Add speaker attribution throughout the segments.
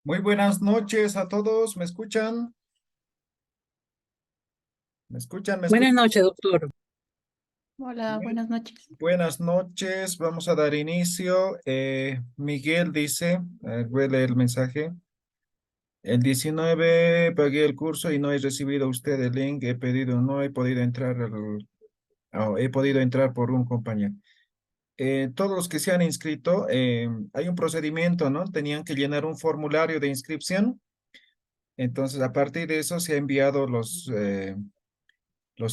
Speaker 1: Muy buenas noches a todos. ¿Me escuchan? ¿Me escuchan? ¿Me
Speaker 2: Buenas
Speaker 1: escuchan?
Speaker 2: noches, doctor.
Speaker 3: Hola,
Speaker 1: Muy
Speaker 3: buenas noches.
Speaker 1: buenas noches. Vamos a dar inicio. Miguel dice, voy a leer el mensaje. El 19 pagué el curso y no he recibido usted el link. No he podido entrar he podido entrar por un compañero. Todos los que se han inscrito, hay un procedimiento, ¿no? Tenían que llenar un formulario de inscripción. Entonces, a partir de eso se ha enviado los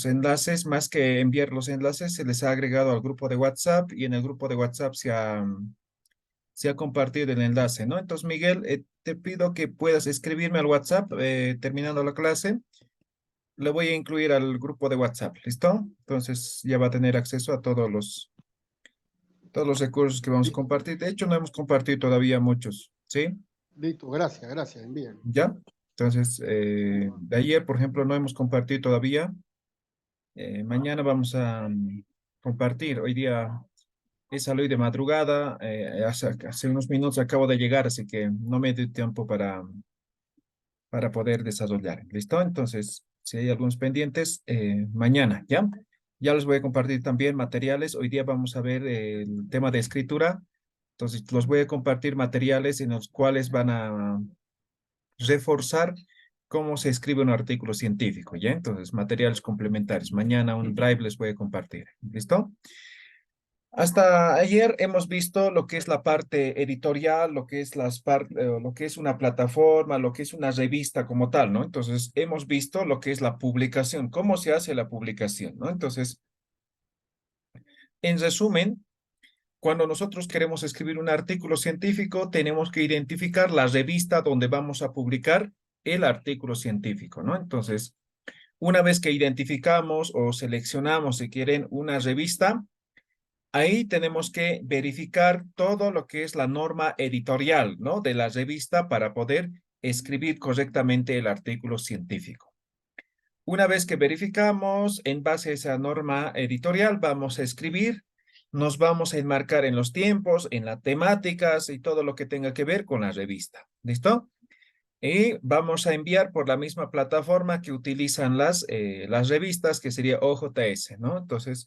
Speaker 1: enlaces. Más que enviar los enlaces, se les ha agregado al grupo de WhatsApp y en el grupo de WhatsApp se ha compartido el enlace, ¿no? Entonces, Miguel, te pido que puedas escribirme al WhatsApp terminando la clase. Le voy a incluir al grupo de WhatsApp, ¿listo? Entonces ya va a tener acceso a todos los recursos que vamos a
Speaker 4: Li-
Speaker 1: compartir. De hecho, no hemos compartido todavía muchos, ¿sí?
Speaker 4: Listo, gracias, gracias, envíen.
Speaker 1: ¿Ya? Entonces, de ayer, por ejemplo, no hemos compartido todavía. Mañana vamos a compartir. Hoy día he salido de madrugada, hace unos minutos acabo de llegar, así que no me dio tiempo para poder desarrollar. ¿Listo? Entonces, si hay algunos pendientes, mañana, ¿ya? Ya les voy a compartir también materiales. Hoy día vamos a ver el tema de escritura. Entonces, los voy a compartir materiales en los cuales van a reforzar cómo se escribe un artículo científico, ¿ya? Entonces, materiales complementarios. Mañana un drive les voy a compartir. ¿Listo? Hasta ayer hemos visto lo que es la parte editorial, lo que es lo que es una plataforma, lo que es una revista como tal, ¿no? Entonces, hemos visto lo que es la publicación, cómo se hace la publicación, ¿no? Entonces, en resumen, cuando nosotros queremos escribir un artículo científico, tenemos que identificar la revista donde vamos a publicar el artículo científico, ¿no? Entonces, una vez que identificamos o seleccionamos, si quieren, una revista, ahí tenemos que verificar todo lo que es la norma editorial, ¿no? De la revista para poder escribir correctamente el artículo científico. Una vez que verificamos, en base a esa norma editorial, vamos a escribir, nos vamos a enmarcar en los tiempos, en las temáticas y todo lo que tenga que ver con la revista. ¿Listo? Y vamos a enviar por la misma plataforma que utilizan las revistas, que sería OJS, ¿no? Entonces,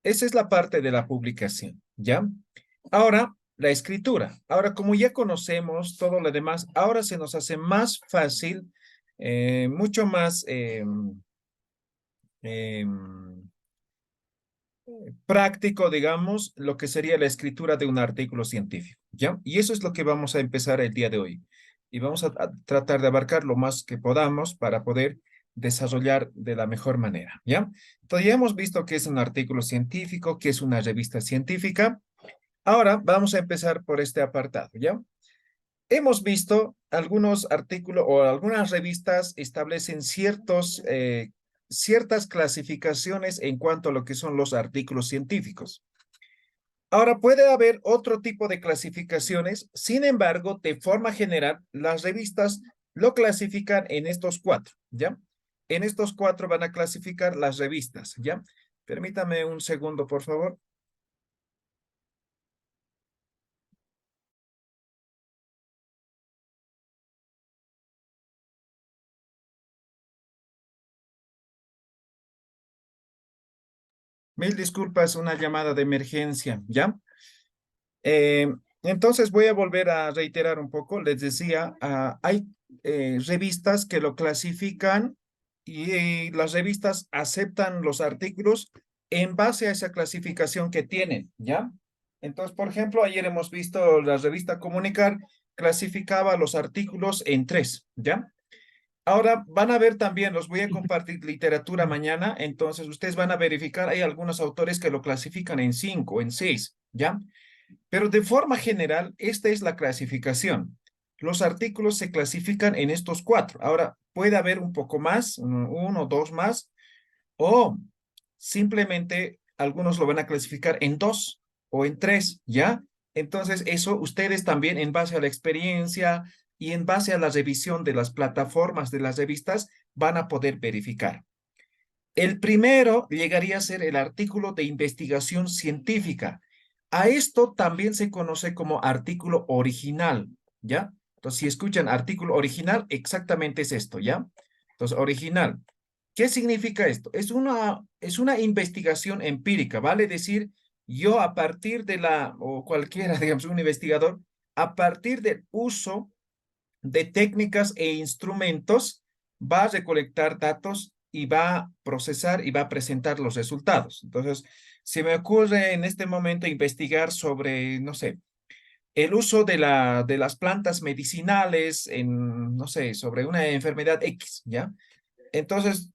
Speaker 1: esa es la parte de la publicación, ¿ya? Ahora, la escritura. Ahora, como ya conocemos todo lo demás, ahora se nos hace más fácil, mucho más em, práctico, digamos, lo que sería la escritura de un artículo científico, ¿ya? Y eso es lo que vamos a empezar el día de hoy. Y vamos a tratar de abarcar lo más que podamos para poder desarrollar de la mejor manera, ¿ya? Entonces ya hemos visto qué es un artículo científico, qué es una revista científica. Ahora vamos a empezar por este apartado, ¿ya? Hemos visto algunos artículos o algunas revistas establecen ciertas clasificaciones en cuanto a lo que son los artículos científicos. Ahora puede haber otro tipo de clasificaciones, sin embargo, de forma general, las revistas lo clasifican en estos cuatro, ¿ya? En estos cuatro van a clasificar las revistas, ¿ya? Permítame un segundo, por favor. Mil disculpas, una llamada de emergencia, ¿ya? Eh, entonces voy a volver a reiterar un poco. Les decía, hay revistas que lo clasifican y las revistas aceptan los artículos en base a esa clasificación que tienen, ¿ya? Entonces, por ejemplo, ayer hemos visto la revista Comunicar clasificaba los artículos en tres, ¿ya? Ahora van a ver también, los voy a compartir literatura mañana, entonces ustedes van a verificar, hay algunos autores que lo clasifican en cinco, en seis, ¿ya? Pero de forma general, esta es la clasificación. Los artículos se clasifican en estos cuatro. Ahora, puede haber un poco más, uno o dos más, o simplemente algunos lo van a clasificar en dos o en tres, ¿ya? Entonces, eso ustedes también en base a la experiencia y en base a la revisión de las plataformas de las revistas van a poder verificar. El primero llegaría a ser el artículo de investigación científica. A esto también se conoce como artículo original, ¿ya? Entonces, si escuchan artículo original, exactamente es esto, ¿ya? Entonces, original. ¿Qué significa esto? Es una investigación empírica, ¿vale? Decir, yo a partir de o cualquiera, digamos, un investigador, a partir del uso de técnicas e instrumentos, va a recolectar datos y va a procesar y va a presentar los resultados. Entonces, se me ocurre en este momento investigar sobre, no sé, el uso de las plantas medicinales en, no sé, sobre una enfermedad X, ¿ya? Entonces,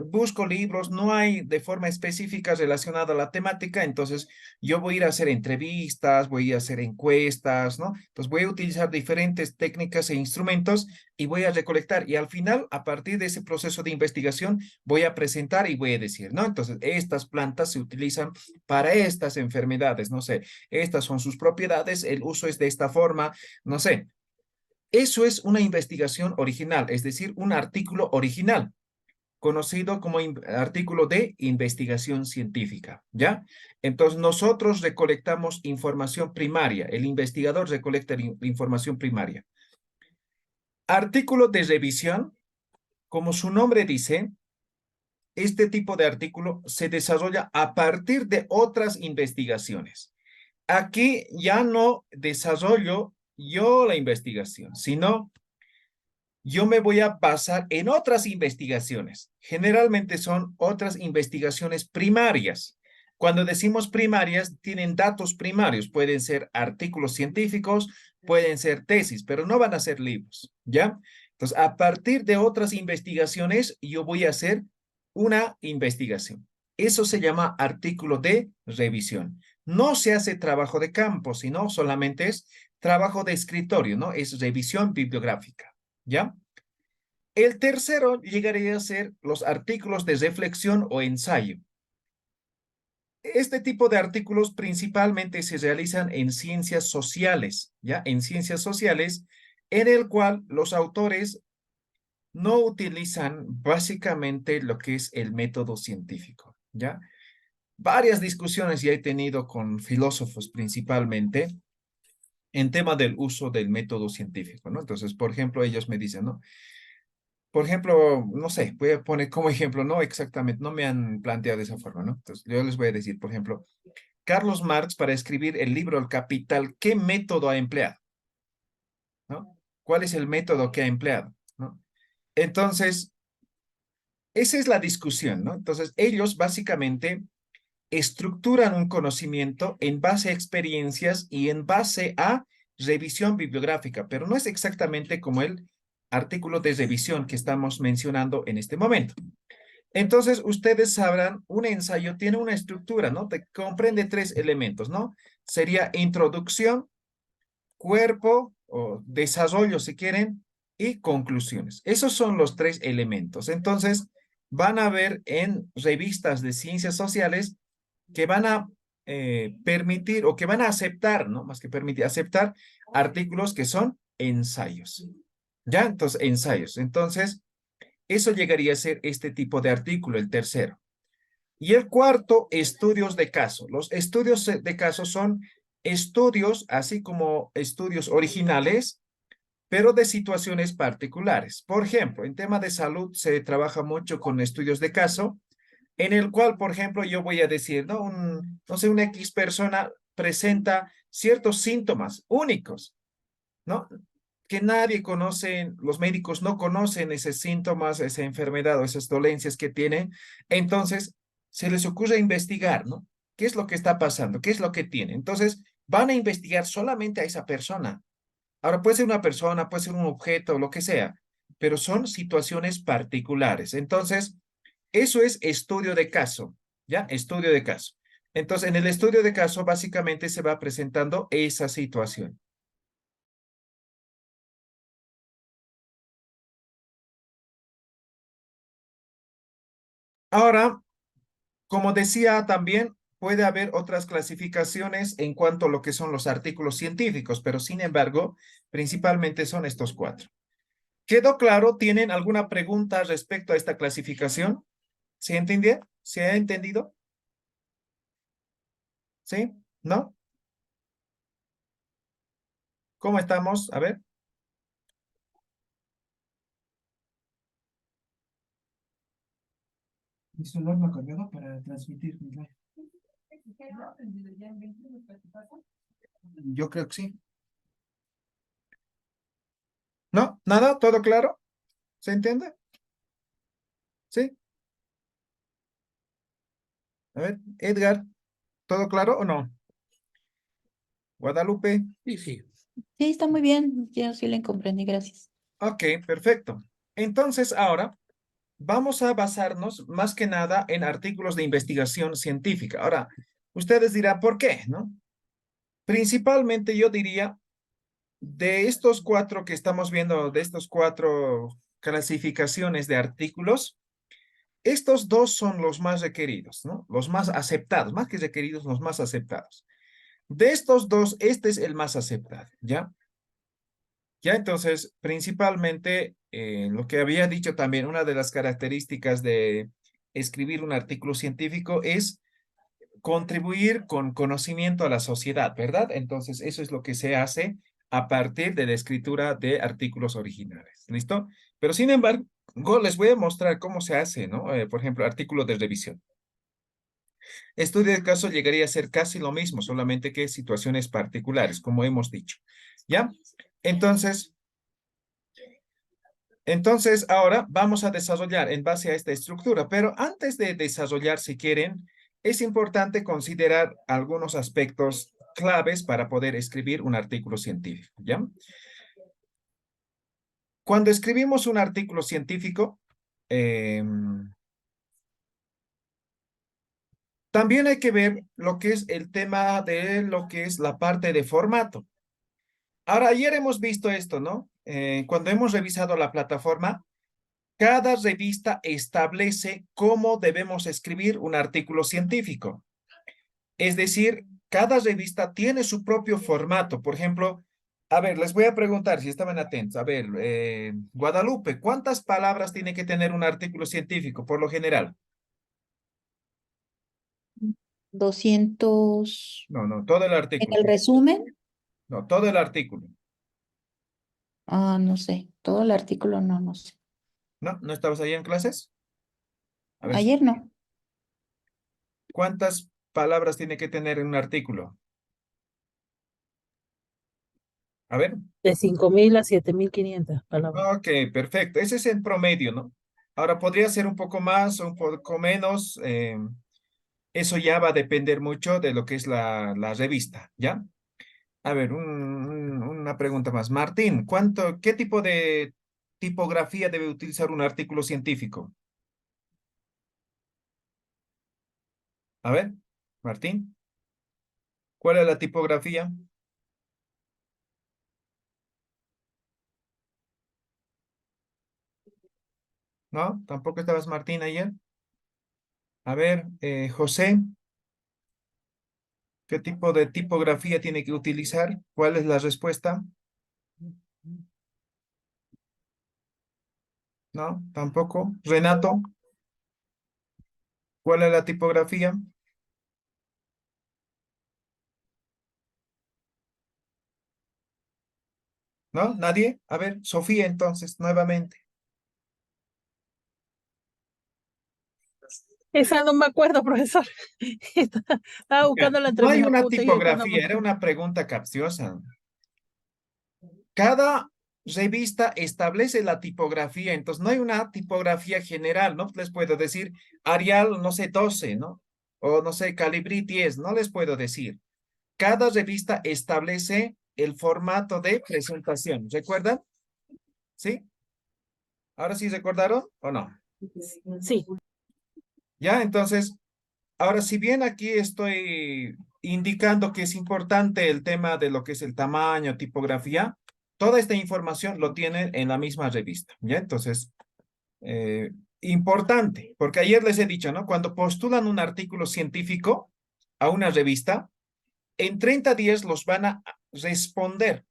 Speaker 1: busco libros, no hay de forma específica relacionada a la temática, entonces yo voy a ir a hacer entrevistas, voy a hacer encuestas, ¿no? Entonces voy a utilizar diferentes técnicas e instrumentos y voy a recolectar y al final, a partir de ese proceso de investigación, voy a presentar y voy a decir, ¿no? Entonces, estas plantas se utilizan para estas enfermedades, no sé, estas son sus propiedades, el uso es de esta forma, no sé. Eso es una investigación original, es decir, un artículo original conocido como artículo de investigación científica, ¿ya? Entonces, nosotros recolectamos información primaria, el investigador recolecta información primaria. Artículo de revisión, como su nombre dice, este tipo de artículo se desarrolla a partir de otras investigaciones. Aquí ya no desarrollo yo la investigación, sino yo me voy a basar en otras investigaciones. Generalmente son otras investigaciones primarias. Cuando decimos primarias, tienen datos primarios. Pueden ser artículos científicos, pueden ser tesis, pero no van a ser libros, ¿ya? Entonces, a partir de otras investigaciones, yo voy a hacer una investigación. Eso se llama artículo de revisión. No se hace trabajo de campo, sino solamente es trabajo de escritorio, ¿no? Es revisión bibliográfica. ¿Ya? El tercero llegaría a ser los artículos de reflexión o ensayo. Este tipo de artículos principalmente se realizan en ciencias sociales, ¿ya? En ciencias sociales, en el cual los autores no utilizan básicamente lo que es el método científico, ¿ya? Varias discusiones ya he tenido con filósofos principalmente en tema del uso del método científico, ¿no? Entonces, por ejemplo, ellos me dicen, ¿no? Por ejemplo, no sé, voy a poner como ejemplo, no exactamente, no me han planteado de esa forma, ¿no? Entonces, yo les voy a decir, por ejemplo, Carlos Marx para escribir el libro El Capital, ¿qué método ha empleado? ¿No? ¿Cuál es el método que ha empleado? ¿No? Entonces, esa es la discusión, ¿no? Entonces, ellos básicamente estructuran un conocimiento en base a experiencias y en base a revisión bibliográfica, pero no es exactamente como el artículo de revisión que estamos mencionando en este momento. Entonces, ustedes sabrán, un ensayo tiene una estructura, ¿no? Comprende tres elementos, ¿no? Sería introducción, cuerpo o desarrollo, si quieren, y conclusiones. Esos son los tres elementos. Entonces, van a ver en revistas de ciencias sociales que van a permitir o que van a aceptar, ¿no? Más que permitir, aceptar artículos que son ensayos. ¿Ya? Entonces, ensayos. Entonces, eso llegaría a ser este tipo de artículo, el tercero. Y el cuarto, estudios de caso. Los estudios de caso son estudios, así como estudios originales, pero de situaciones particulares. Por ejemplo, en tema de salud se trabaja mucho con estudios de caso, en el cual, por ejemplo, yo voy a decir, ¿no? No sé, una X persona presenta ciertos síntomas únicos, ¿no? Que nadie conoce, los médicos no conocen esos síntomas, esa enfermedad o esas dolencias que tienen. Entonces, se les ocurre investigar, ¿no? ¿Qué es lo que está pasando? ¿Qué es lo que tiene? Entonces, van a investigar solamente a esa persona. Ahora, puede ser una persona, puede ser un objeto, lo que sea, pero son situaciones particulares. Entonces, eso es estudio de caso, ¿ya? Estudio de caso. Entonces, en el estudio de caso, básicamente se va presentando esa situación. Ahora, como decía también, puede haber otras clasificaciones en cuanto a lo que son los artículos científicos, pero sin embargo, principalmente son estos cuatro. ¿Quedó claro? ¿Tienen alguna pregunta respecto a esta clasificación? ¿Se entendió? ¿Se ha entendido? ¿Sí? ¿No? ¿Cómo estamos? A ver. Mi celular no ha cargado para transmitir mi live. Yo creo que sí. ¿No? ¿Nada? ¿Todo claro? ¿Se entiende? ¿Sí? A ver, Edgar, ¿todo claro o no? Guadalupe.
Speaker 2: Sí, sí.
Speaker 3: Sí, está muy bien. Yo sí le comprendí, gracias.
Speaker 1: Ok, perfecto. Entonces, ahora vamos a basarnos más que nada en artículos de investigación científica. Ahora, ustedes dirán, ¿por qué? ¿No? Principalmente yo diría, de estos cuatro que estamos viendo, de estos cuatro clasificaciones de artículos, estos dos son los más requeridos, ¿no? Los más aceptados, más que requeridos, los más aceptados. De estos dos, este es el más aceptado, ¿ya? Ya, entonces, principalmente, lo que había dicho también, una de las características de escribir un artículo científico es contribuir con conocimiento a la sociedad, ¿verdad? Entonces, eso es lo que se hace a partir de la escritura de artículos originales, ¿listo? Pero sin embargo, les voy a mostrar cómo se hace, ¿no? Por ejemplo, artículo de revisión. Estudio de caso llegaría a ser casi lo mismo, solamente que situaciones particulares, como hemos dicho, ¿ya? Entonces, ahora vamos a desarrollar en base a esta estructura, pero antes de desarrollar, si quieren, es importante considerar algunos aspectos claves para poder escribir un artículo científico, ¿ya? Cuando escribimos un artículo científico, también hay que ver lo que es el tema de lo que es la parte de formato. Ahora, ayer hemos visto esto, ¿no? Cuando hemos revisado la plataforma, cada revista establece cómo debemos escribir un artículo científico. Es decir, cada revista tiene su propio formato. Por ejemplo, a ver, les voy a preguntar si estaban atentos. A ver, Guadalupe, ¿cuántas palabras tiene que tener un artículo científico por lo general?
Speaker 3: 200.
Speaker 1: No, no, todo el
Speaker 3: En
Speaker 1: artículo.
Speaker 3: el resumen,
Speaker 1: No, todo el artículo.
Speaker 3: no sé. Todo el artículo, no sé.
Speaker 1: ¿No? ¿No estabas ahí en clases? A ver,
Speaker 3: Ayer no.
Speaker 1: ¿cuántas palabras tiene que tener en un artículo? A ver.
Speaker 2: De 5.000 a 7.500 palabras.
Speaker 1: Ok, perfecto. Ese es el promedio, ¿no? Ahora podría ser un poco más o un poco menos. Eso ya va a depender mucho de lo que es la revista, ¿ya? A ver, una pregunta más. Martín, ¿qué tipo de tipografía debe utilizar un artículo científico? A ver, Martín, ¿cuál es la tipografía? ¿No? ¿Tampoco estabas Martín ayer? A ver, José, ¿qué tipo de tipografía tiene que utilizar? ¿Cuál es la respuesta? ¿No? ¿Tampoco? Renato, ¿cuál es la tipografía? ¿No? ¿Nadie? A ver, Sofía entonces, nuevamente.
Speaker 2: Esa no me acuerdo, profesor. Estaba
Speaker 1: Ya,
Speaker 2: buscándola entre
Speaker 1: no hay
Speaker 2: mis
Speaker 1: una
Speaker 2: apuntes y ahorita no me
Speaker 1: tipografía, era
Speaker 2: acuerdo.
Speaker 1: una pregunta capciosa. Cada revista establece la tipografía, entonces no hay una tipografía general, ¿no? Les puedo decir Arial, no sé, 12, ¿no? O no sé, Calibri 10, no les puedo decir. Cada revista establece el formato de presentación, ¿recuerdan? ¿Sí? ¿Ahora sí recordaron o no?
Speaker 2: Sí,
Speaker 1: Ya, entonces, ahora si bien aquí estoy indicando que es importante el tema de lo que es el tamaño, tipografía, toda esta información lo tienen en la misma revista, ¿ya? Entonces, importante, porque ayer les he dicho, ¿no? Cuando postulan un artículo científico a una revista, en 30 días los van a responder.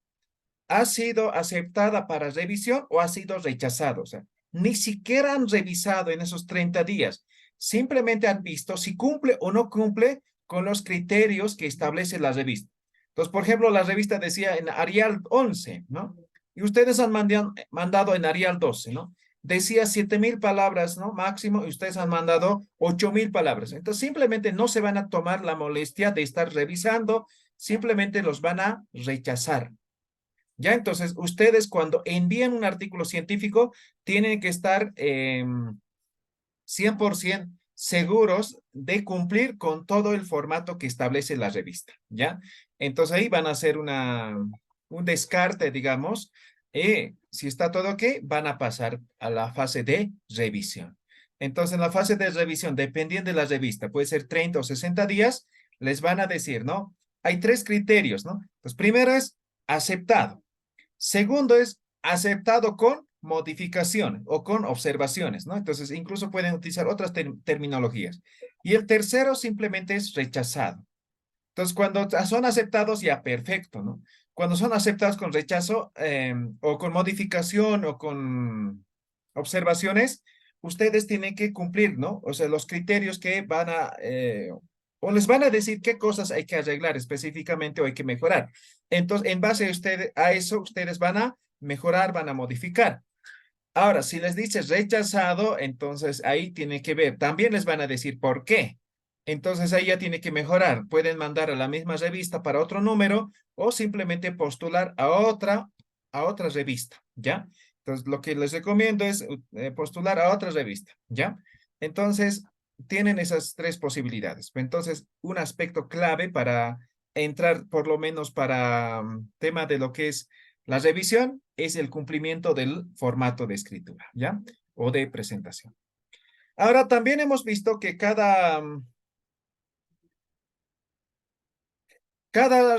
Speaker 1: ¿Ha sido aceptada para revisión o ha sido rechazado? O sea, ni siquiera han revisado en esos 30 días. Simplemente han visto si cumple o no cumple con los criterios que establece la revista. Entonces, por ejemplo, la revista decía en Arial 11, ¿no? Y ustedes han mandado en Arial 12, ¿no? decía 7.000 palabras, ¿no? Máximo, y ustedes han mandado 8.000 palabras. Entonces, simplemente no se van a tomar la molestia de estar revisando, simplemente los van a rechazar. Ya, entonces, ustedes cuando envían un artículo científico, tienen que estar 100% seguros de cumplir con todo el formato que establece la revista, ¿ya? Entonces ahí van a hacer un descarte, digamos, si está todo ok, van a pasar a la fase de revisión. Entonces en la fase de revisión, dependiendo de la revista, puede ser 30 o 60 días, les van a decir, ¿no? Hay 3 criterios, ¿no? Pues primero es aceptado. Segundo es aceptado con modificaciones o con observaciones, ¿no? Entonces, incluso pueden utilizar otras terminologías. Y el tercero simplemente es rechazado. Entonces, cuando son aceptados, ya perfecto, ¿no? Cuando son aceptados con rechazo o con modificación o con observaciones, ustedes tienen que cumplir, ¿no? O sea, los criterios que van a, o les van a decir qué cosas hay que arreglar específicamente o hay que mejorar. Entonces, en base a eso, ustedes van a mejorar, van a modificar. Ahora, si les dice rechazado, entonces ahí tiene que ver. También les van a decir por qué. Entonces ahí ya tiene que mejorar. Pueden mandar a la misma revista para otro número o simplemente postular a otra revista, ¿ya? Entonces lo que les recomiendo es postular a otra revista, ¿ya? Entonces tienen esas 3 posibilidades. Entonces, un aspecto clave para entrar, por lo menos para tema de lo que es la revisión, es el cumplimiento del formato de escritura, ¿ya? O de presentación. Ahora, también hemos visto que cada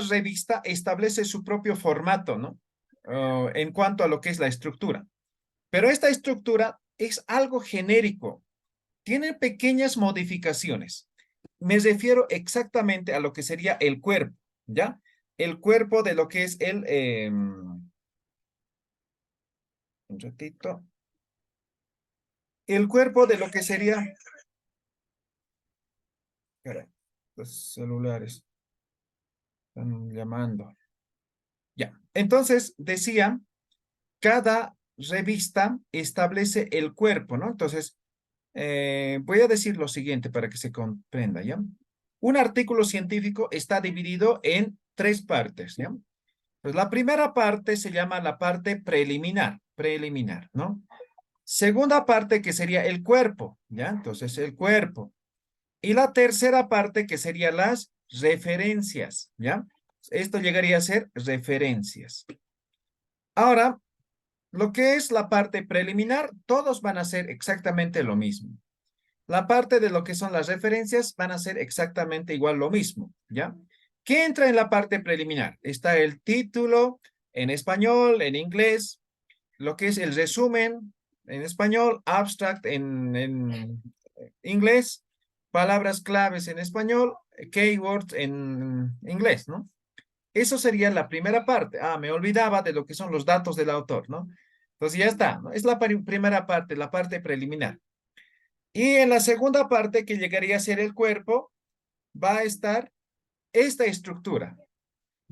Speaker 1: revista establece su propio formato, ¿no? En cuanto a lo que es la estructura. Pero esta estructura es algo genérico. Tiene pequeñas modificaciones. Me refiero exactamente a lo que sería el cuerpo, ¿ya? El cuerpo de lo que es un ratito. El cuerpo de lo que sería... Caray, los celulares están llamando. Ya, entonces decía, cada revista establece el cuerpo, ¿no? Entonces, voy a decir lo siguiente para que se comprenda, ¿ya? Un artículo científico está dividido en 3 partes, ¿ya? Pues la primera parte se llama la parte preliminar, ¿no? Segunda parte que sería el cuerpo, ¿ya? Entonces, el cuerpo. Y la tercera parte que sería las referencias, ¿ya? Esto llegaría a ser referencias. Ahora, lo que es la parte preliminar, todos van a ser exactamente lo mismo. La parte de lo que son las referencias van a ser exactamente igual lo mismo, ¿ya? ¿Qué entra en la parte preliminar? Está el título en español, en inglés, lo que es el resumen en español, abstract en inglés, palabras claves en español, keywords en inglés, ¿no? Eso sería la primera parte. Ah, me olvidaba de lo que son los datos del autor, ¿no? Entonces ya está, ¿no? Es la primera parte, la parte preliminar. Y en la segunda parte, que llegaría a ser el cuerpo, va a estar esta estructura.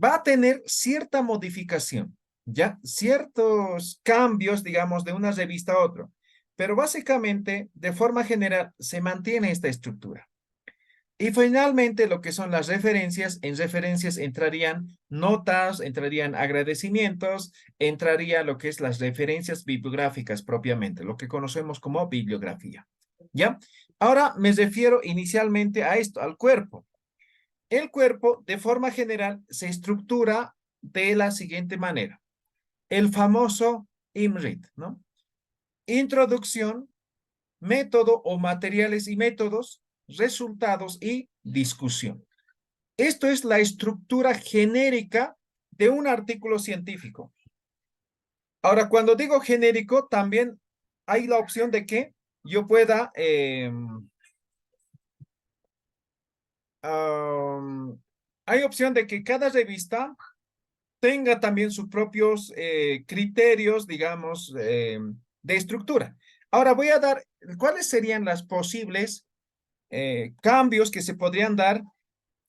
Speaker 1: Va a tener cierta modificación, ¿ya? Ciertos cambios, digamos, de una revista a otra. Pero básicamente, de forma general, se mantiene esta estructura. Y finalmente, lo que son las referencias, en referencias entrarían notas, entrarían agradecimientos, entraría lo que es las referencias bibliográficas propiamente, lo que conocemos como bibliografía. ¿Ya? Ahora me refiero inicialmente a esto, al cuerpo. El cuerpo, de forma general, se estructura de la siguiente manera. El famoso IMRIT, ¿no? Introducción, método o materiales y métodos, resultados y discusión. Esto es la estructura genérica de un artículo científico. Ahora, cuando digo genérico, también hay la opción de que yo pueda hay opción de que cada revista tenga también sus propios criterios, digamos, de estructura. Ahora voy a dar, ¿cuáles serían las posibles cambios que se podrían dar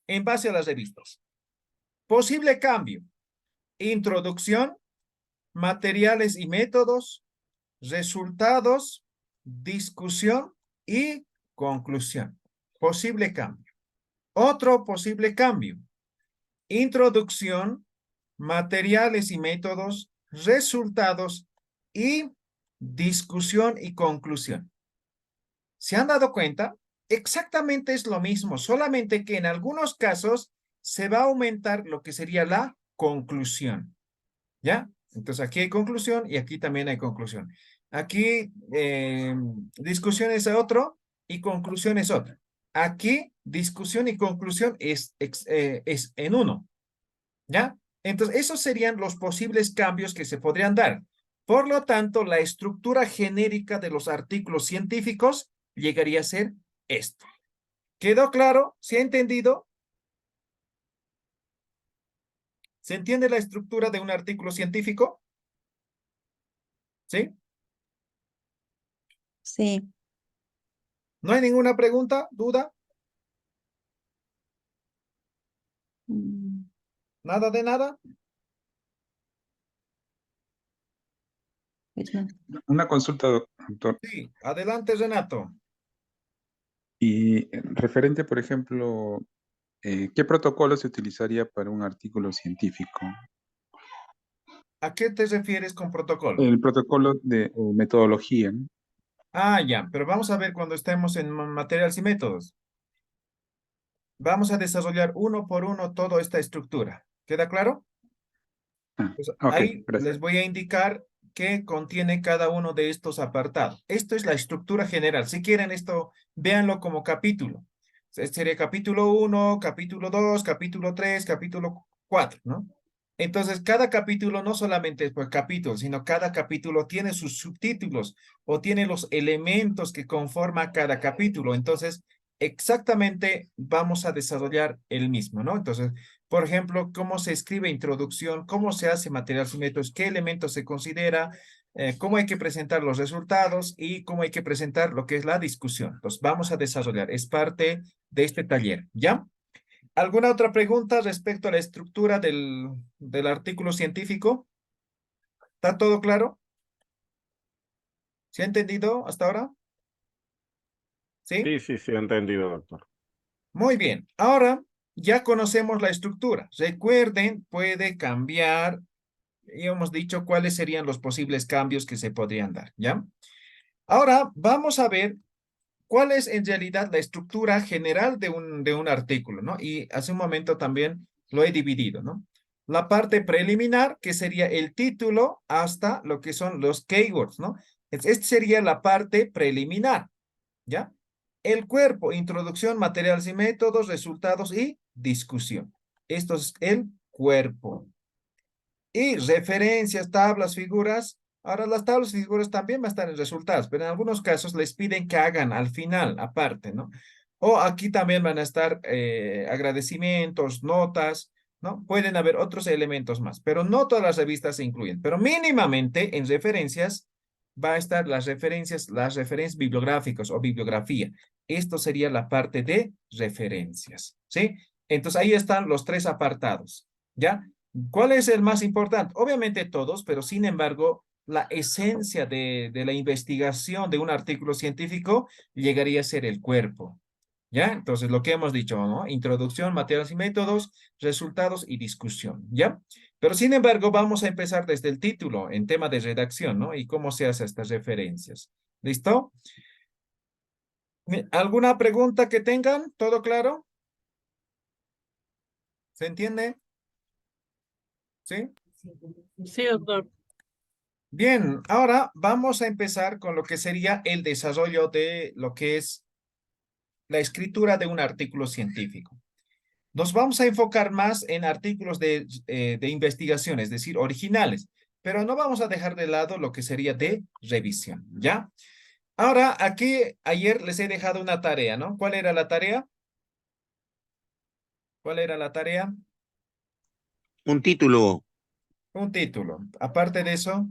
Speaker 1: en base a las revistas? Posible cambio: introducción, materiales y métodos, resultados, discusión y conclusión. Posible cambio. Otro posible cambio. Introducción, materiales y métodos, resultados y discusión y conclusión. ¿Se han dado cuenta? Exactamente es lo mismo, solamente que en algunos casos se va a aumentar lo que sería la conclusión. ¿Ya? Entonces aquí hay conclusión y aquí también hay conclusión. Aquí discusión es otro y conclusión es otro. Aquí discusión y conclusión es en uno. ¿Ya? Entonces esos serían los posibles cambios que se podrían dar. Por lo tanto, la estructura genérica de los artículos científicos llegaría a ser esto. ¿Quedó claro? ¿Se ha entendido? ¿Se entiende la estructura de un artículo científico? ¿Sí?
Speaker 3: Sí.
Speaker 1: ¿No hay ninguna pregunta, duda?
Speaker 3: Mm,
Speaker 1: ¿Nada de nada?
Speaker 3: pues no.
Speaker 5: Una consulta, doctor.
Speaker 1: Sí, adelante, Renato.
Speaker 5: Y referente, por ejemplo, ¿qué protocolo se utilizaría para un artículo científico?
Speaker 1: ¿A qué te refieres con protocolo?
Speaker 5: El protocolo de metodología, ¿no?
Speaker 1: Ah, ya, pero vamos a ver cuando estemos en materiales y métodos. Vamos a desarrollar uno por uno toda esta estructura. ¿Queda claro?
Speaker 5: Ah,
Speaker 1: Pues
Speaker 5: ok,
Speaker 1: ahí
Speaker 5: gracias.
Speaker 1: les voy a indicar qué contiene cada uno de estos apartados. Esto es la estructura general. Si quieren esto, véanlo como capítulo. Este sería capítulo 1, capítulo 2, capítulo 3, capítulo 4, ¿no? Entonces, cada capítulo no solamente es por capítulo, sino cada capítulo tiene sus subtítulos o tiene los elementos que conforman cada capítulo. Entonces, exactamente vamos a desarrollar el mismo, ¿no? Entonces, por ejemplo, cómo se escribe introducción, cómo se hace materiales y métodos, qué elementos se considera, cómo hay que presentar los resultados y cómo hay que presentar lo que es la discusión. Entonces, vamos a desarrollar, es parte de este taller, ¿ya? ¿Alguna otra pregunta respecto a la estructura del artículo científico? ¿Está todo claro? ¿Se ha entendido hasta ahora? ¿Sí?
Speaker 6: Sí, sí, sí, entendido, doctor.
Speaker 1: Muy bien. Ahora ya conocemos la estructura. Recuerden, puede cambiar. Ya hemos dicho cuáles serían los posibles cambios que se podrían dar, ¿ya? Ahora vamos a ver cuál es en realidad la estructura general de un artículo, ¿no? Y hace un momento también lo he dividido, ¿no? La parte preliminar, que sería el título, hasta lo que son los keywords, ¿no? Esta sería la parte preliminar, ¿ya? El cuerpo, introducción, materiales y métodos, resultados y discusión. Esto es el cuerpo. Y referencias, tablas, figuras. Ahora las tablas y figuras también van a estar en resultados, pero en algunos casos les piden que hagan al final, aparte, ¿no? O aquí también van a estar agradecimientos, notas, ¿no? Pueden haber otros elementos más, pero no todas las revistas se incluyen. Pero mínimamente en referencias va a estar las referencias bibliográficas o bibliografía. Esto sería la parte de referencias, ¿sí? Entonces ahí están los tres apartados, ¿ya? ¿Cuál es el más importante? Obviamente todos, pero sin embargo, la esencia de la investigación de un artículo científico llegaría a ser el cuerpo. ¿Ya? Entonces, lo que hemos dicho, ¿no? Introducción, materiales y métodos, resultados y discusión, ¿ya? Pero sin embargo, vamos a empezar desde el título en tema de redacción, ¿no? Y cómo se hacen estas referencias. ¿Listo? ¿Alguna pregunta que tengan? ¿Todo claro? ¿Se entiende? ¿Sí?
Speaker 2: Sí, doctor.
Speaker 1: Bien, ahora vamos a empezar con lo que sería el desarrollo de lo que es la escritura de un artículo científico. Nos vamos a enfocar más en artículos de investigación, es decir, originales, pero no vamos a dejar de lado lo que sería de revisión, ¿ya? Ahora, aquí ayer les he dejado una tarea, ¿no? ¿Cuál era la tarea? ¿Cuál era la tarea?
Speaker 6: Un título.
Speaker 1: Un título. Aparte de eso,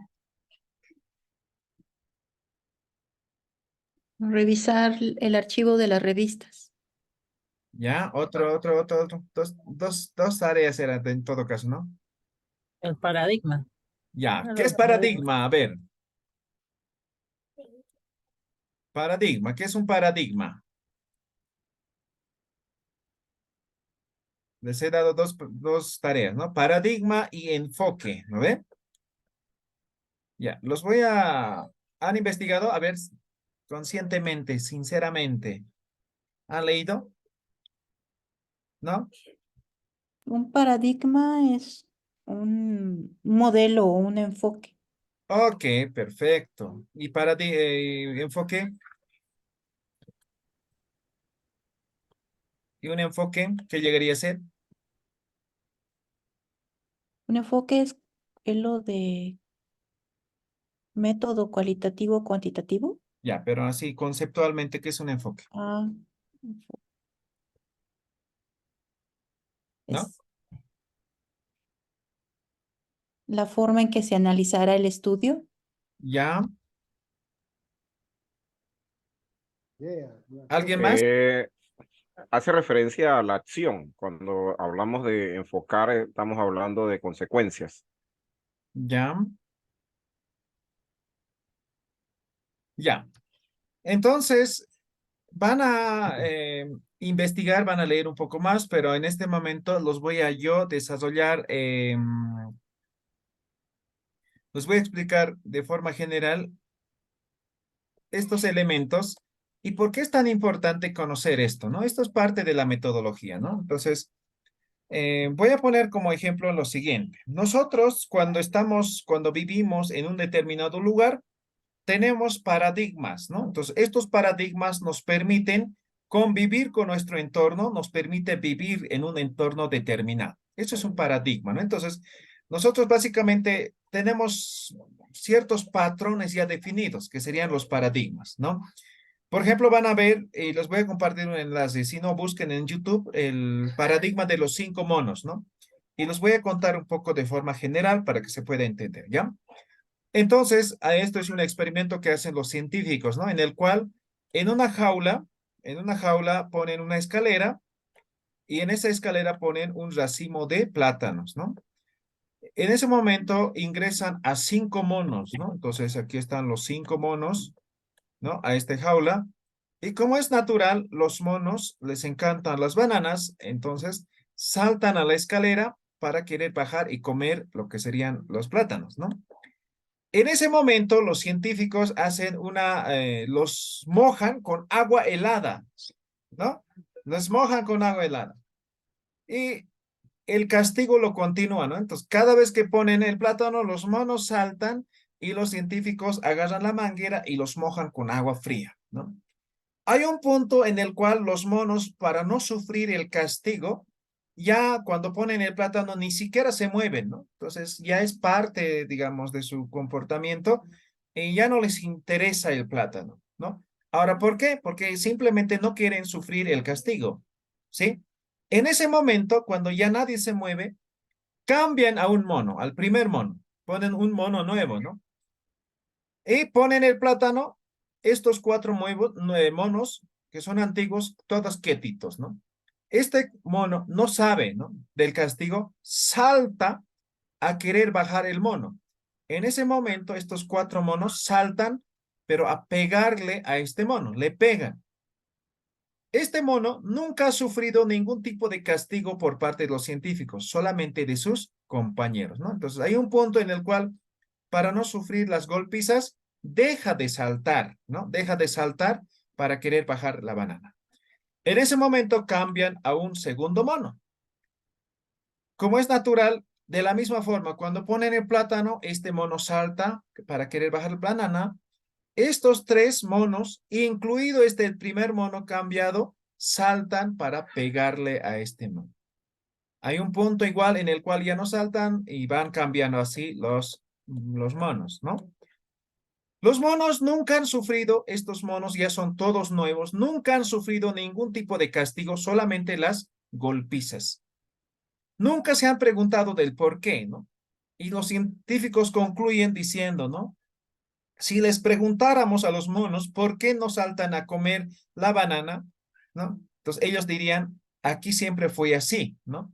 Speaker 3: Revisar el archivo de las revistas.
Speaker 1: ¿ya? Otro. Dos tareas eran en todo caso, ¿no?
Speaker 2: El paradigma.
Speaker 1: Ya.
Speaker 2: Bueno,
Speaker 1: ¿Qué es
Speaker 2: el paradigma.
Speaker 1: paradigma? A ver. Paradigma. ¿Qué es un paradigma? Les he dado dos tareas, ¿no? Paradigma y enfoque, ¿no ve? Ya, los voy a... ¿Han investigado? A ver, conscientemente, sinceramente. ¿Han leído? ¿No?
Speaker 3: Un paradigma es un modelo o un enfoque.
Speaker 1: Ok, perfecto. ¿Y enfoque? ¿Y un enfoque qué llegaría a ser?
Speaker 3: Un enfoque es lo de método cualitativo cuantitativo.
Speaker 1: Ya, pero así conceptualmente, ¿qué es un enfoque?
Speaker 3: Ah,
Speaker 1: ¿No?
Speaker 3: es la forma en que se analizará el estudio.
Speaker 1: Ya.
Speaker 4: Yeah, yeah.
Speaker 1: ¿Alguien más?
Speaker 6: Hace referencia a la acción. Cuando hablamos de enfocar, estamos hablando de consecuencias.
Speaker 1: Ya. Ya. Entonces, van a investigar, van a leer un poco más, pero en este momento los voy a yo desarrollar, los voy a explicar de forma general estos elementos y por qué es tan importante conocer esto, ¿no? Esto es parte de la metodología, ¿no? Entonces, voy a poner como ejemplo lo siguiente. Nosotros cuando vivimos en un determinado lugar, tenemos paradigmas, ¿no? Entonces, estos paradigmas nos permiten convivir con nuestro entorno, nos permite vivir en un entorno determinado. Eso es un paradigma, ¿no? Entonces, nosotros básicamente tenemos ciertos patrones ya definidos, que serían los paradigmas, ¿no? Por ejemplo, van a ver, y les voy a compartir un enlace, si no, busquen en YouTube el paradigma de los 5 monos, ¿no? Y los voy a contar un poco de forma general para que se pueda entender, ¿ya? Entonces, a esto es un experimento que hacen los científicos, ¿no? En el cual, en una jaula ponen una escalera y en esa escalera ponen un racimo de plátanos, ¿no? En ese momento ingresan a 5 monos, ¿no? Entonces, aquí están los 5 monos, ¿no? A esta jaula. Y como es natural, los monos les encantan las bananas, entonces saltan a la escalera para querer bajar y comer lo que serían los plátanos, ¿no? En ese momento, los científicos los mojan con agua helada, ¿no? Los mojan con agua helada. Y el castigo lo continúa, ¿no? Entonces, cada vez que ponen el plátano, los monos saltan y los científicos agarran la manguera y los mojan con agua fría, ¿no? Hay un punto en el cual los monos, para no sufrir el castigo, ya cuando ponen el plátano ni siquiera se mueven, ¿no? Entonces ya es parte, digamos, de su comportamiento y ya no les interesa el plátano, ¿no? Ahora, ¿por qué? Porque simplemente no quieren sufrir el castigo, ¿sí? En ese momento, cuando ya nadie se mueve, cambian a un mono, al primer mono, ponen un mono nuevo, ¿no? Y ponen el plátano, estos 4 monos que son antiguos, todos quietitos, ¿no? Este mono no sabe, ¿no? Del castigo, salta a querer bajar el mono. En ese momento, estos 4 monos saltan, pero a pegarle a este mono, le pegan. Este mono nunca ha sufrido ningún tipo de castigo por parte de los científicos, solamente de sus compañeros, ¿no? Entonces, hay un punto en el cual, para no sufrir las golpizas, deja de saltar, ¿no? Deja de saltar para querer bajar la banana. En ese momento cambian a un segundo mono. Como es natural, de la misma forma, cuando ponen el plátano, este mono salta para querer bajar la banana. Estos 3 monos, incluido el primer mono cambiado, saltan para pegarle a este mono. Hay un punto igual en el cual ya no saltan y van cambiando así los monos, ¿no? Los monos nunca han sufrido, estos monos ya son todos nuevos, nunca han sufrido ningún tipo de castigo, solamente las golpizas. Nunca se han preguntado del por qué, ¿no? Y los científicos concluyen diciendo, ¿no? Si les preguntáramos a los monos por qué no saltan a comer la banana, ¿no? Entonces ellos dirían, aquí siempre fue así, ¿no?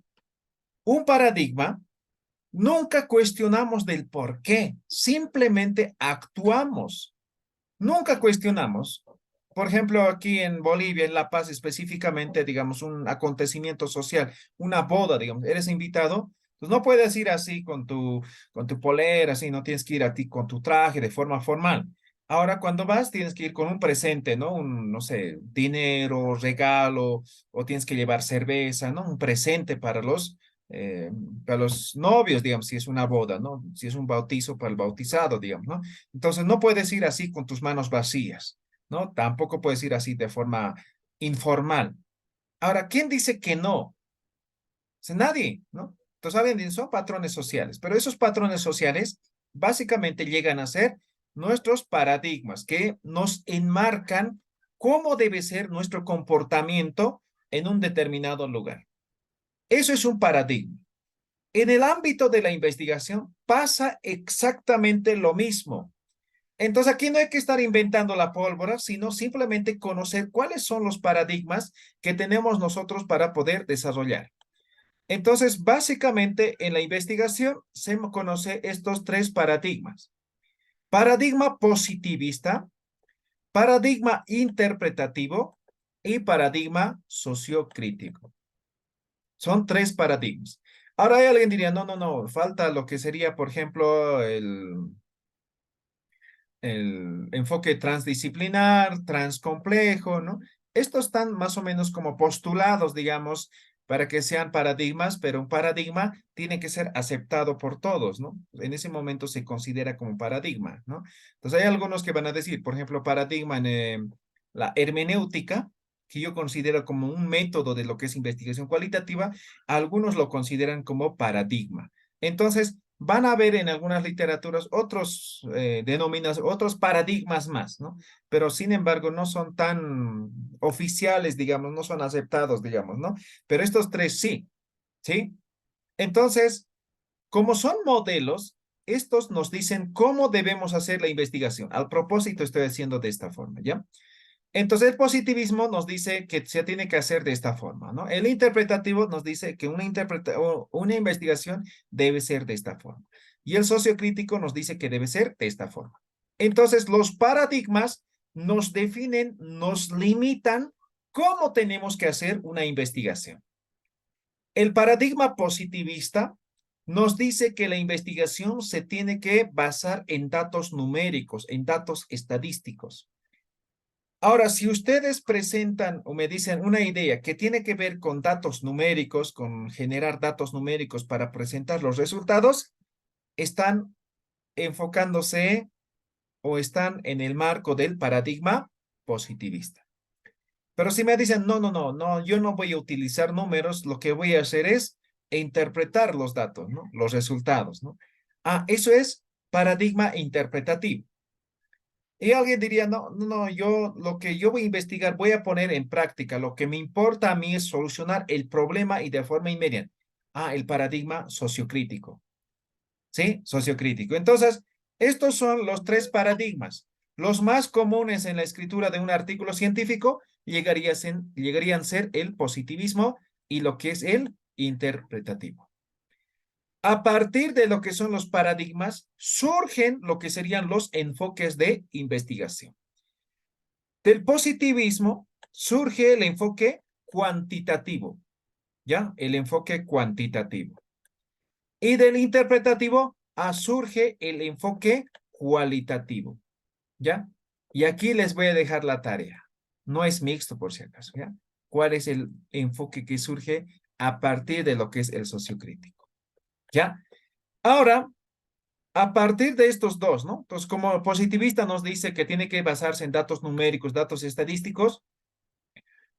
Speaker 1: Un paradigma, nunca cuestionamos del por qué, simplemente actuamos. Nunca cuestionamos por ejemplo, aquí en Bolivia, en La Paz específicamente, digamos, un acontecimiento social, una boda, digamos, eres invitado, pues no puedes ir así con tu polera, así, no tienes que ir a ti con tu traje de forma formal. Ahora, cuando vas, tienes que ir con un presente, ¿no? Un, no sé, dinero, regalo, o tienes que llevar cerveza, ¿no? Un presente eh, para los novios, digamos, si es una boda, ¿no? Si es un bautizo para el bautizado, digamos, ¿no? Entonces, no puedes ir así con tus manos vacías. ¿No? Tampoco puedes ir así de forma informal. Ahora, ¿quién dice que no? Sea, nadie, ¿no? Entonces, saben, son patrones sociales, pero esos patrones sociales básicamente llegan a ser nuestros paradigmas que nos enmarcan cómo debe ser nuestro comportamiento en un determinado lugar. Eso es un paradigma. En el ámbito de la investigación pasa exactamente lo mismo. Entonces aquí no hay que estar inventando la pólvora, sino simplemente conocer cuáles son los paradigmas que tenemos nosotros para poder desarrollar. Entonces, básicamente en la investigación se conoce estos tres paradigmas. Paradigma positivista, paradigma interpretativo y paradigma sociocrítico. Son tres paradigmas. Ahora hay alguien diría, no, no, no, falta lo que sería, por ejemplo, el enfoque transdisciplinar, transcomplejo, ¿no? Estos están más o menos como postulados, digamos, para que sean paradigmas, pero un paradigma tiene que ser aceptado por todos, ¿no? En ese momento se considera como paradigma, ¿no? Entonces hay algunos que van a decir, por ejemplo, paradigma en la hermenéutica, que yo considero como un método de lo que es investigación cualitativa, algunos lo consideran como paradigma. Entonces, van a ver en algunas literaturas otros otros paradigmas más, ¿no? Pero sin embargo no son tan oficiales, digamos, no son aceptados, digamos, ¿no? Pero estos tres sí, ¿sí? Entonces, como son modelos, estos nos dicen cómo debemos hacer la investigación. Al propósito estoy haciendo de esta forma, ¿ya? Entonces, el positivismo nos dice que se tiene que hacer de esta forma, ¿no? El interpretativo nos dice que una investigación debe ser de esta forma. Y el sociocrítico nos dice que debe ser de esta forma. Entonces, los paradigmas nos definen, nos limitan cómo tenemos que hacer una investigación. El paradigma positivista nos dice que la investigación se tiene que basar en datos numéricos, en datos estadísticos. Ahora, si ustedes presentan o me dicen una idea que tiene que ver con datos numéricos, con generar datos numéricos para presentar los resultados, están enfocándose o están en el marco del paradigma positivista. Pero si me dicen, no, no, no, no, yo no voy a utilizar números, lo que voy a hacer es interpretar los datos, ¿no? Los resultados, ¿no? Ah, eso es paradigma interpretativo. Y alguien diría, no, no, no, yo lo que yo voy a investigar, voy a poner en práctica. Lo que me importa a mí es solucionar el problema y de forma inmediata. Ah, el paradigma sociocrítico. ¿Sí? Sociocrítico. Entonces, estos son los tres paradigmas. Los más comunes en la escritura de un artículo científico llegarían a ser el positivismo y lo que es el interpretativo. A partir de lo que son los paradigmas, surgen lo que serían los enfoques de investigación. Del positivismo surge el enfoque cuantitativo, ¿ya? El enfoque cuantitativo. Y del interpretativo surge el enfoque cualitativo, ¿ya? Y aquí les voy a dejar la tarea. No es mixto, por si acaso, ¿ya? ¿Cuál es el enfoque que surge a partir de lo que es el sociocrítico? ¿Ya? Ahora, a partir de estos dos, ¿no? Entonces, como positivista nos dice que tiene que basarse en datos numéricos, datos estadísticos,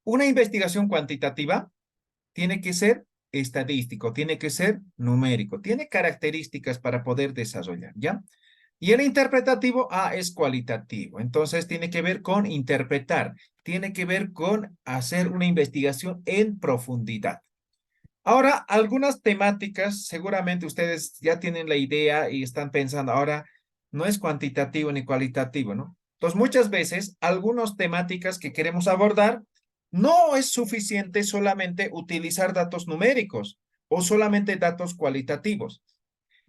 Speaker 1: una investigación cuantitativa tiene que ser estadístico, tiene que ser numérico, tiene características para poder desarrollar, ¿ya? Y el interpretativo, es cualitativo, entonces tiene que ver con interpretar, tiene que ver con hacer una investigación en profundidad. Ahora, algunas temáticas, seguramente ustedes ya tienen la idea y están pensando, ahora no es cuantitativo ni cualitativo, ¿no? Entonces, muchas veces, algunas temáticas que queremos abordar, no es suficiente solamente utilizar datos numéricos o solamente datos cualitativos.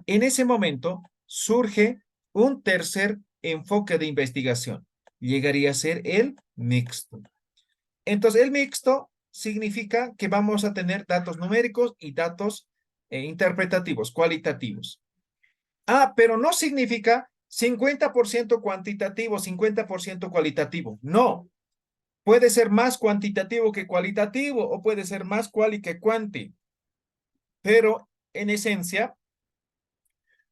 Speaker 1: En ese momento surge un tercer enfoque de investigación, llegaría a ser el mixto. Entonces, el mixto significa que vamos a tener datos numéricos y datos interpretativos, cualitativos. Ah, pero no significa 50% cuantitativo, 50% cualitativo. No. Puede ser más cuantitativo que cualitativo o puede ser más quali que cuanti. Pero en esencia,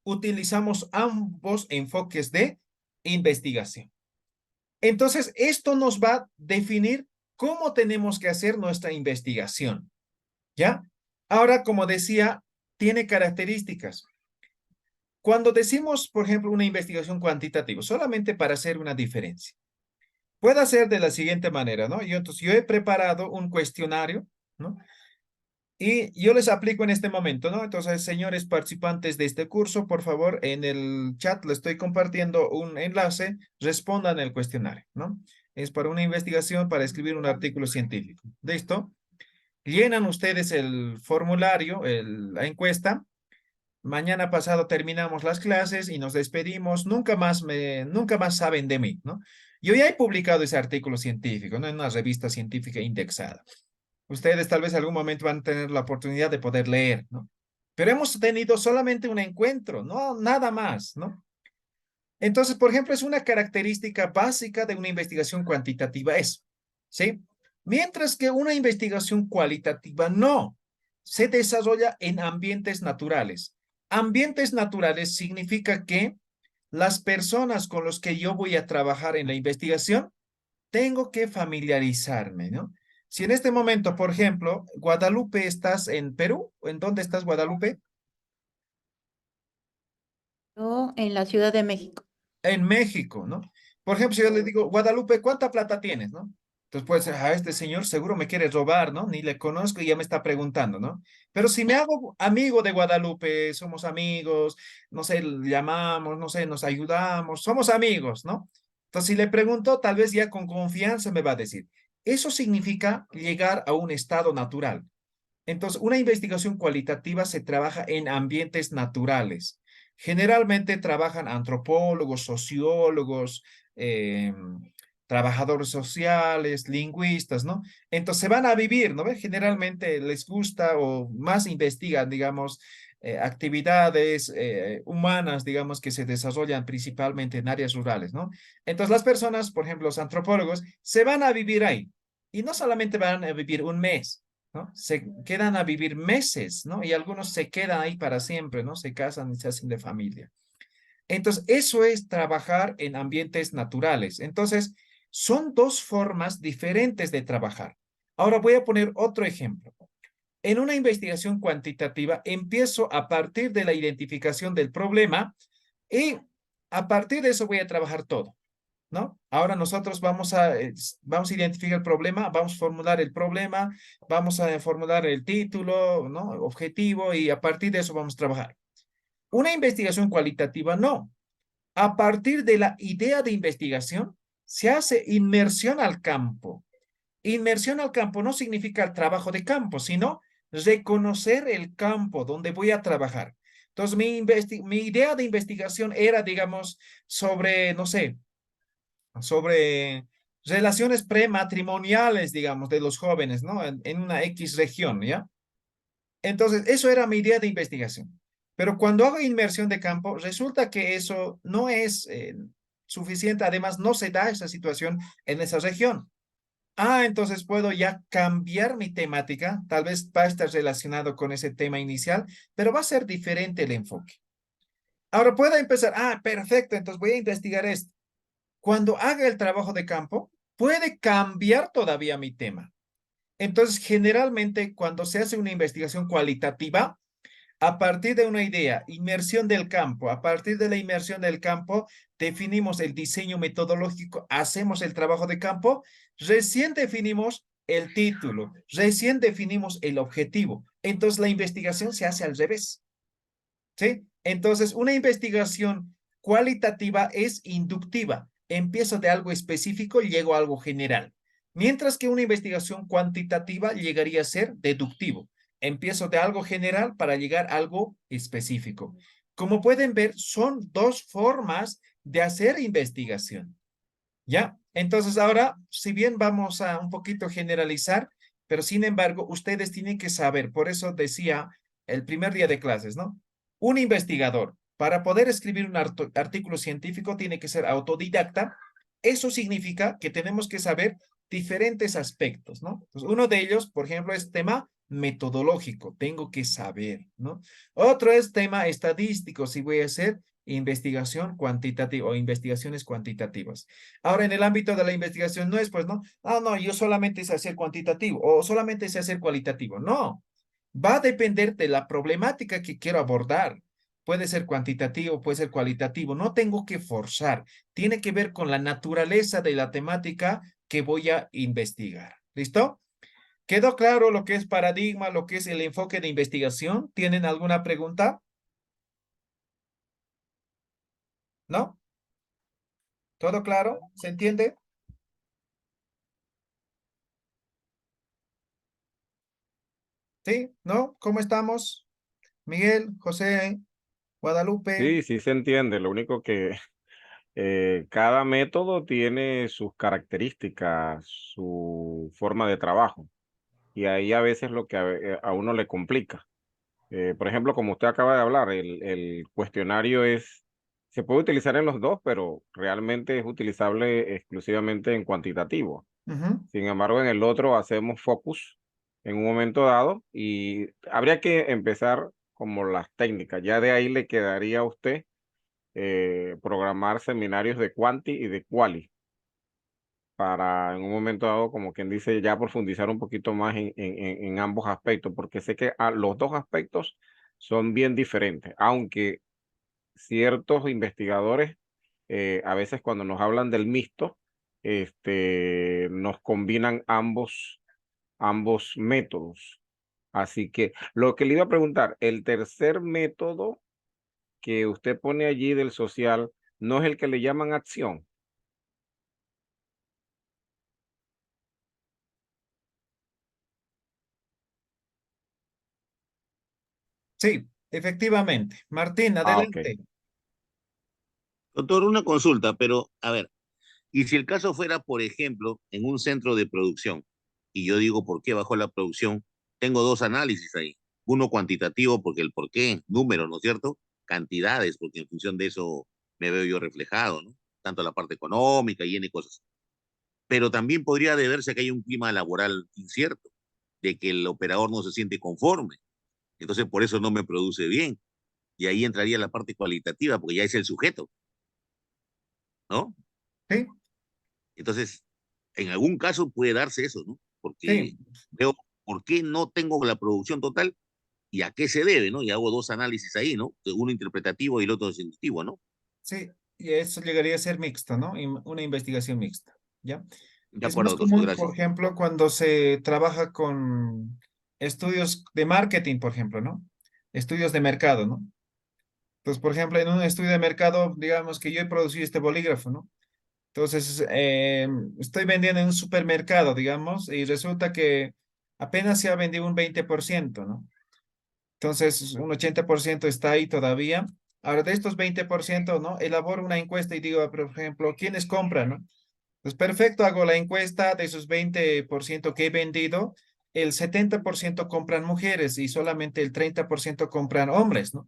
Speaker 1: utilizamos ambos enfoques de investigación. Entonces, esto nos va a definir cómo tenemos que hacer nuestra investigación. ¿Ya? Ahora, como decía, tiene características. Cuando decimos, por ejemplo, una investigación cuantitativa, solamente para hacer una diferencia, puede hacer de la siguiente manera, ¿no? Entonces, yo he preparado un cuestionario, ¿no? Y yo les aplico en este momento, ¿no? Entonces, señores participantes de este curso, por favor, en el chat les estoy compartiendo un enlace, respondan el cuestionario, ¿no? Es para una investigación, para escribir un artículo científico. ¿Listo? Llenan ustedes el formulario, la encuesta. Mañana pasado terminamos las clases y nos despedimos. Nunca más saben de mí, ¿no? Yo ya he publicado ese artículo científico, ¿no? En una revista científica indexada. Ustedes tal vez en algún momento van a tener la oportunidad de poder leer, ¿no? Pero hemos tenido solamente un encuentro, no nada más, ¿no? Entonces, por ejemplo, es una característica básica de una investigación cuantitativa eso, ¿sí? Mientras que una investigación cualitativa no, se desarrolla en ambientes naturales. Ambientes naturales significa que las personas con las que yo voy a trabajar en la investigación, tengo que familiarizarme, ¿no? Si en este momento, por ejemplo, Guadalupe, ¿estás en Perú? ¿En dónde estás, Guadalupe?
Speaker 3: Yo en la Ciudad de México.
Speaker 1: En México, ¿no? Por ejemplo, si yo le digo, Guadalupe, ¿cuánta plata tienes, no? Entonces puede ser, este señor seguro me quiere robar, ¿no? Ni le conozco y ya me está preguntando, ¿no? Pero si me hago amigo de Guadalupe, somos amigos, no sé, llamamos, no sé, nos ayudamos, somos amigos, ¿no? Entonces, si le pregunto, tal vez ya con confianza me va a decir. Eso significa llegar a un estado natural. Entonces, una investigación cualitativa se trabaja en ambientes naturales. Generalmente trabajan antropólogos, sociólogos, trabajadores sociales, lingüistas, ¿no? Entonces se van a vivir, ¿no? Generalmente les gusta o más investigan, digamos, actividades humanas, digamos, que se desarrollan principalmente en áreas rurales, ¿no? Entonces las personas, por ejemplo, los antropólogos, se van a vivir ahí. Y no solamente van a vivir un mes, ¿no? Se quedan a vivir meses, ¿no? Y algunos se quedan ahí para siempre, ¿no? Se casan y se hacen de familia. Entonces, eso es trabajar en ambientes naturales. Entonces, son dos formas diferentes de trabajar. Ahora voy a poner otro ejemplo. En una investigación cuantitativa, empiezo a partir de la identificación del problema y a partir de eso voy a trabajar todo, ¿no? Ahora nosotros vamos a identificar el problema, vamos a formular el problema, vamos a formular el título, ¿no? Objetivo y a partir de eso vamos a trabajar. Una investigación cualitativa no. A partir de la idea de investigación se hace inmersión al campo. Inmersión al campo no significa el trabajo de campo, sino reconocer el campo donde voy a trabajar. Entonces, mi idea de investigación era, digamos, sobre, no sé, sobre relaciones prematrimoniales, digamos, de los jóvenes, ¿no? En una X región, ¿ya? Entonces, eso era mi idea de investigación. Pero cuando hago inmersión de campo, resulta que eso no es suficiente. Además, no se da esa situación en esa región. Ah, entonces puedo ya cambiar mi temática. Tal vez va a estar relacionado con ese tema inicial, pero va a ser diferente el enfoque. Ahora puedo empezar. Ah, perfecto. Entonces voy a investigar esto. Cuando haga el trabajo de campo, puede cambiar todavía mi tema. Entonces, generalmente, cuando se hace una investigación cualitativa, a partir de una idea, inmersión del campo, a partir de la inmersión del campo, definimos el diseño metodológico, hacemos el trabajo de campo, recién definimos el título, recién definimos el objetivo. Entonces, la investigación se hace al revés. ¿Sí? Entonces, una investigación cualitativa es inductiva. Empiezo de algo específico y llego a algo general. Mientras que una investigación cuantitativa llegaría a ser deductivo. Empiezo de algo general para llegar a algo específico. Como pueden ver, son dos formas de hacer investigación. ¿Ya? Entonces ahora, si bien vamos a un poquito generalizar, pero sin embargo, ustedes tienen que saber, por eso decía el primer día de clases, ¿no? Un investigador, para poder escribir un artículo científico, tiene que ser autodidacta. Eso significa que tenemos que saber diferentes aspectos, ¿no? Entonces, uno de ellos, por ejemplo, es tema metodológico, tengo que saber, ¿no? Otro es tema estadístico, si voy a hacer investigación cuantitativa o investigaciones cuantitativas. Ahora, en el ámbito de la investigación no es, pues, no, no, yo solamente sé hacer cuantitativo o solamente sé hacer cualitativo. No, va a depender de la problemática que quiero abordar. Puede ser cuantitativo, puede ser cualitativo. No tengo que forzar. Tiene que ver con la naturaleza de la temática que voy a investigar. ¿Listo? ¿Quedó claro lo que es paradigma, lo que es el enfoque de investigación? ¿Tienen alguna pregunta? ¿No? ¿Todo claro? ¿Se entiende? ¿Sí? ¿No? ¿Cómo estamos? Miguel, José, Guadalupe.
Speaker 6: Sí, sí se entiende. Lo único que cada método tiene sus características, su forma de trabajo. Y ahí a veces lo que a uno le complica. Por ejemplo, como usted acaba de hablar, el cuestionario se puede utilizar en los dos, pero realmente es utilizable exclusivamente en cuantitativo.
Speaker 1: Ujú.
Speaker 6: Sin embargo, en el otro hacemos focus en un momento dado y habría que empezar como las técnicas. Ya de ahí le quedaría a usted programar seminarios de quanti y de quali para en un momento dado, como quien dice, ya profundizar un poquito más en ambos aspectos, porque sé que los dos aspectos son bien diferentes, aunque ciertos investigadores a veces cuando nos hablan del mixto, nos combinan ambos métodos. Así que lo que le iba a preguntar, el tercer método que usted pone allí del social, ¿no es el que le llaman acción?
Speaker 1: Sí, efectivamente. Martín,
Speaker 6: Ah, ok.
Speaker 1: adelante.
Speaker 7: Doctor, una consulta, pero a ver, y si el caso fuera, por ejemplo, en un centro de producción, y yo digo por qué bajó la producción, tengo dos análisis ahí. Uno cuantitativo, porque el por qué, números, ¿no es cierto? Cantidades, porque en función de eso me veo yo reflejado, ¿no? Tanto la parte económica y N cosas. Pero también podría deberse a que hay un clima laboral incierto, de que el operador no se siente conforme. Entonces, por eso no me produce bien. Y ahí entraría la parte cualitativa, porque ya es el sujeto, ¿no?
Speaker 1: Sí,
Speaker 7: Entonces, en algún caso puede darse eso, ¿no?
Speaker 1: sí,
Speaker 7: Porque veo por qué no tengo la producción total y a qué se debe, ¿no? Y hago dos análisis ahí, ¿no? Uno interpretativo y el otro descriptivo, ¿no?
Speaker 1: sí. Y eso llegaría a ser mixto, ¿no? Una investigación mixta, ¿ya?
Speaker 7: De
Speaker 1: Es más
Speaker 7: acuerdo, doctor,
Speaker 1: común, por
Speaker 7: gracias.
Speaker 1: ejemplo, cuando se trabaja con estudios de marketing, por ejemplo, ¿no? Estudios de mercado, ¿no? Entonces, por ejemplo, en un estudio de mercado, digamos que yo he producido este bolígrafo, ¿no? Entonces, estoy vendiendo en un supermercado, digamos, y resulta que apenas se ha vendido un 20%, ¿no? Entonces, un 80% está ahí todavía. Ahora, de estos 20%, ¿no? Elaboro una encuesta y digo, por ejemplo, ¿quiénes compran, no? Pues perfecto, hago la encuesta de esos 20% que he vendido, el 70% compran mujeres y solamente el 30% compran hombres, ¿no?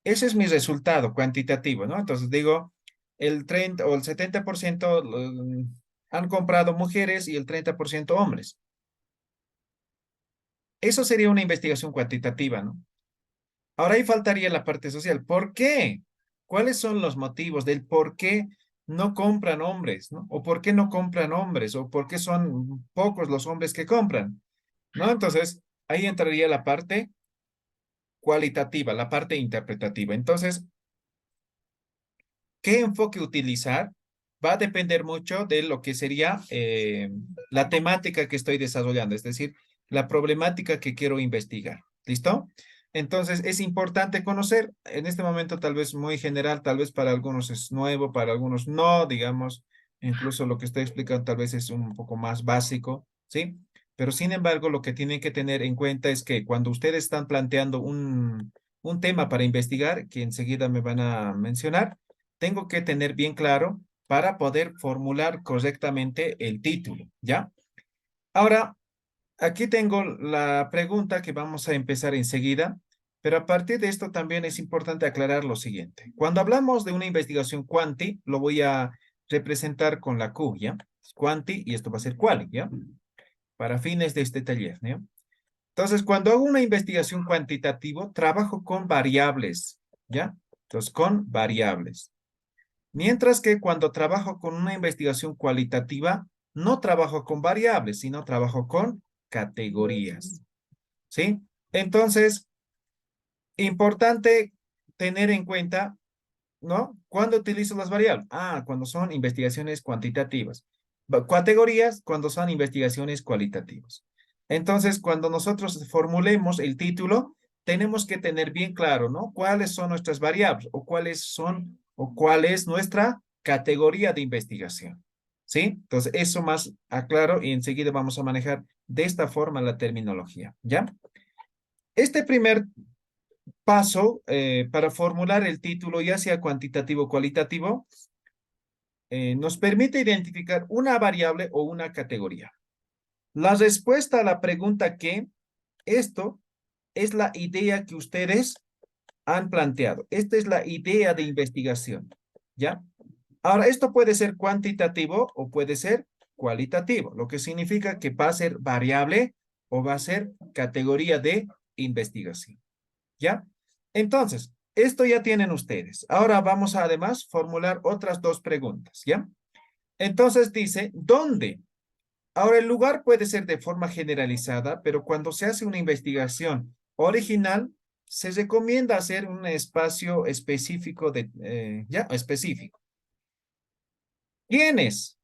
Speaker 1: Ese es mi resultado cuantitativo, ¿no? Entonces digo, el 30 o el 70% han comprado mujeres y el 30% hombres. Eso sería una investigación cuantitativa, ¿no? Ahora ahí faltaría la parte social. ¿Por qué? ¿Cuáles son los motivos del por qué no compran hombres, ¿no? O por qué no compran hombres, o por qué son pocos los hombres que compran, ¿no? Entonces, ahí entraría la parte cualitativa, la parte interpretativa. Entonces, ¿qué enfoque utilizar? Va a depender mucho de lo que sería la temática que estoy desarrollando, es decir, la problemática que quiero investigar. ¿Listo? Entonces, es importante conocer, en este momento tal vez muy general, tal vez para algunos es nuevo, para algunos no, digamos, incluso lo que estoy explicando tal vez es un poco más básico, ¿sí? Pero sin embargo, lo que tienen que tener en cuenta es que cuando ustedes están planteando un tema para investigar, que enseguida me van a mencionar, tengo que tener bien claro para poder formular correctamente el título, ¿ya? Ahora, aquí tengo la pregunta que vamos a empezar enseguida, pero a partir de esto también es importante aclarar lo siguiente. Cuando hablamos de una investigación quanti, lo voy a representar con la Q, ¿ya? Quanti y esto va a ser quali, ¿ya? Para fines de este taller, ¿ya? Entonces, cuando hago una investigación cuantitativa, trabajo con variables, ¿ya? Entonces, con variables. Mientras que cuando trabajo con una investigación cualitativa, no trabajo con variables, sino trabajo con categorías, ¿sí? Entonces, importante tener en cuenta, ¿no? ¿Cuándo utilizo las variables? Ah, cuando son investigaciones cuantitativas. Categorías, cuando son investigaciones cualitativas. Entonces, cuando nosotros formulemos el título, tenemos que tener bien claro, ¿no? ¿Cuáles son nuestras variables o cuál es nuestra categoría de investigación? ¿Sí? Entonces, eso más aclaro y enseguida vamos a manejar de esta forma la terminología, ¿ya? Este primer paso para formular el título, ya sea cuantitativo o cualitativo, nos permite identificar una variable o una categoría. La respuesta a la pregunta ¿qué? Esto es la idea que ustedes han planteado. Esta es la idea de investigación, ¿ya? Ahora, esto puede ser cuantitativo o puede ser cualitativo, lo que significa que va a ser variable o va a ser categoría de investigación, ¿ya? Entonces, esto ya tienen ustedes. Ahora vamos a además formular otras dos preguntas, ¿ya? Entonces dice, ¿dónde? Ahora, el lugar puede ser de forma generalizada, pero cuando se hace una investigación original, se recomienda hacer un espacio específico ¿ya? Específico. ¿Quiénes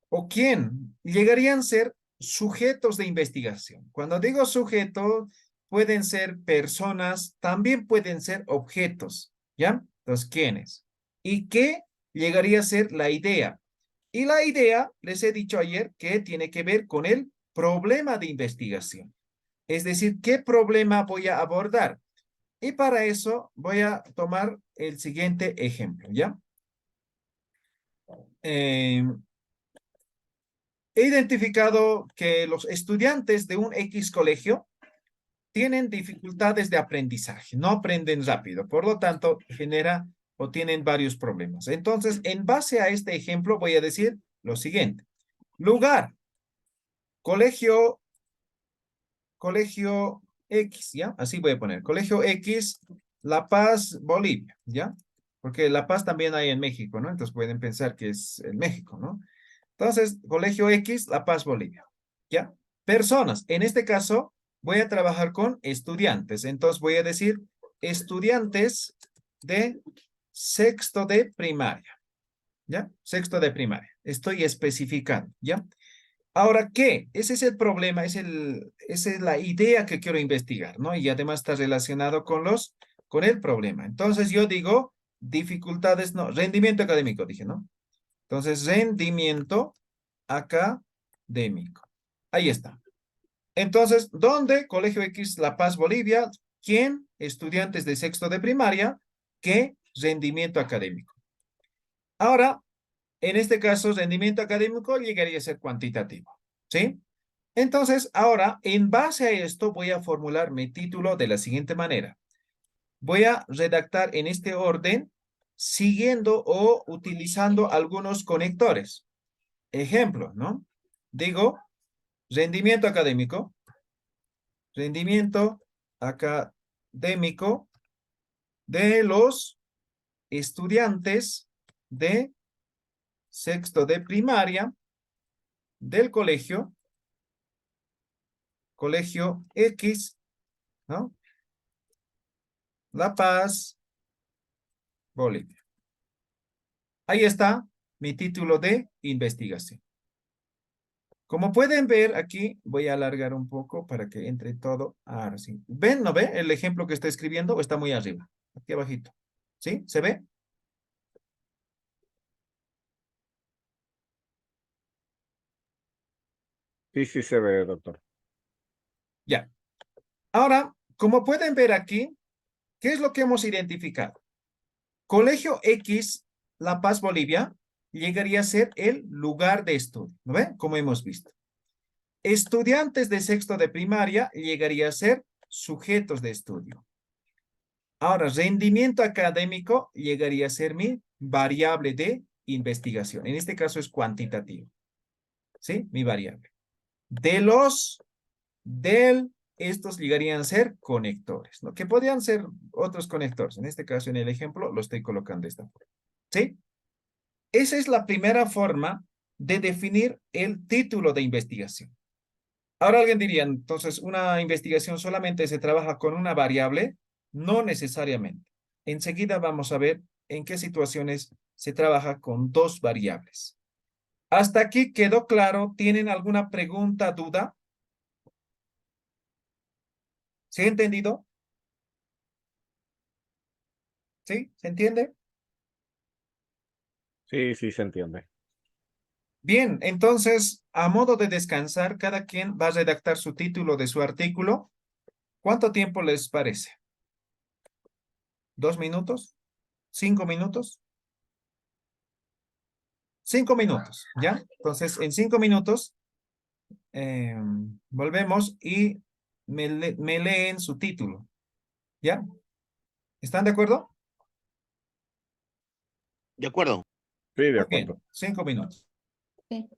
Speaker 1: o quién llegarían a ser sujetos de investigación? Cuando digo sujeto, pueden ser personas, también pueden ser objetos, ¿ya? Entonces, ¿quiénes? ¿Y qué llegaría a ser la idea? Y la idea, les he dicho ayer, que tiene que ver con el problema de investigación. Es decir, ¿qué problema voy a abordar? Y para eso voy a tomar el siguiente ejemplo, ¿ya? He identificado que los estudiantes de un X colegio tienen dificultades de aprendizaje, no aprenden rápido, por lo tanto, genera o tienen varios problemas. Entonces, en base a este ejemplo, voy a decir lo siguiente. Lugar, colegio X, ¿ya? Así voy a poner, colegio X, La Paz, Bolivia, ¿ya? Porque La Paz también hay en México, ¿no? Entonces pueden pensar que es en México, ¿no? Entonces, colegio X, La Paz, Bolivia, ¿ya? Personas, en este caso, voy a trabajar con estudiantes, entonces voy a decir estudiantes de sexto de primaria, ¿ya? Sexto de primaria, estoy especificando, ¿ya? Ahora, ¿qué? Ese es el problema, esa es la idea que quiero investigar, ¿no? Y además está relacionado con el problema. Entonces yo digo, dificultades, no, rendimiento académico, dije, ¿no? Entonces, rendimiento académico. Ahí está. Entonces, ¿dónde? Colegio X, La Paz, Bolivia. ¿Quién? Estudiantes de sexto de primaria. ¿Qué? Rendimiento académico. Ahora, en este caso, rendimiento académico llegaría a ser cuantitativo, ¿sí? Entonces, ahora, en base a esto, voy a formular mi título de la siguiente manera. Voy a redactar en este orden, siguiendo o utilizando algunos conectores. Ejemplo, ¿no? Digo, rendimiento académico de los estudiantes de sexto de primaria del colegio X, ¿no? La Paz, Bolivia. Ahí está mi título de investigación. Como pueden ver aquí, voy a alargar un poco para que entre todo. Ahora sí. ¿Ven, no ve el ejemplo que está escribiendo o está muy arriba? Aquí abajito. ¿Sí? ¿Se ve?
Speaker 6: Sí, sí se ve, doctor.
Speaker 1: Ya. Ahora, como pueden ver aquí, ¿qué es lo que hemos identificado? Colegio X, La Paz, Bolivia, llegaría a ser el lugar de estudio, ¿no ve? Como hemos visto. Estudiantes de sexto de primaria llegaría a ser sujetos de estudio. Ahora, rendimiento académico llegaría a ser mi variable de investigación. En este caso es cuantitativo. ¿Sí? Mi variable. Estos llegarían a ser conectores, ¿no? Que podrían ser otros conectores. En este caso, en el ejemplo, lo estoy colocando de esta forma. ¿Sí? Esa es la primera forma de definir el título de investigación. Ahora alguien diría, entonces, ¿una investigación solamente se trabaja con una variable? No necesariamente. Enseguida vamos a ver en qué situaciones se trabaja con dos variables. ¿Hasta aquí quedó claro? ¿Tienen alguna pregunta, duda? ¿Se ha entendido? ¿Sí? ¿Se entiende?
Speaker 6: Sí, sí, se entiende.
Speaker 1: Bien, entonces, a modo de descansar, cada quien va a redactar su título de su artículo. ¿Cuánto tiempo les parece? ¿2 minutos? ¿5 minutos? 5 minutos, ¿ya? Entonces, en 5 minutos, volvemos y me leen su título, ¿ya? ¿Están de acuerdo?
Speaker 7: ¿De acuerdo?
Speaker 6: Sí, de
Speaker 1: Muy bien,
Speaker 6: acuerdo.
Speaker 1: 5 minutos.
Speaker 3: Sí.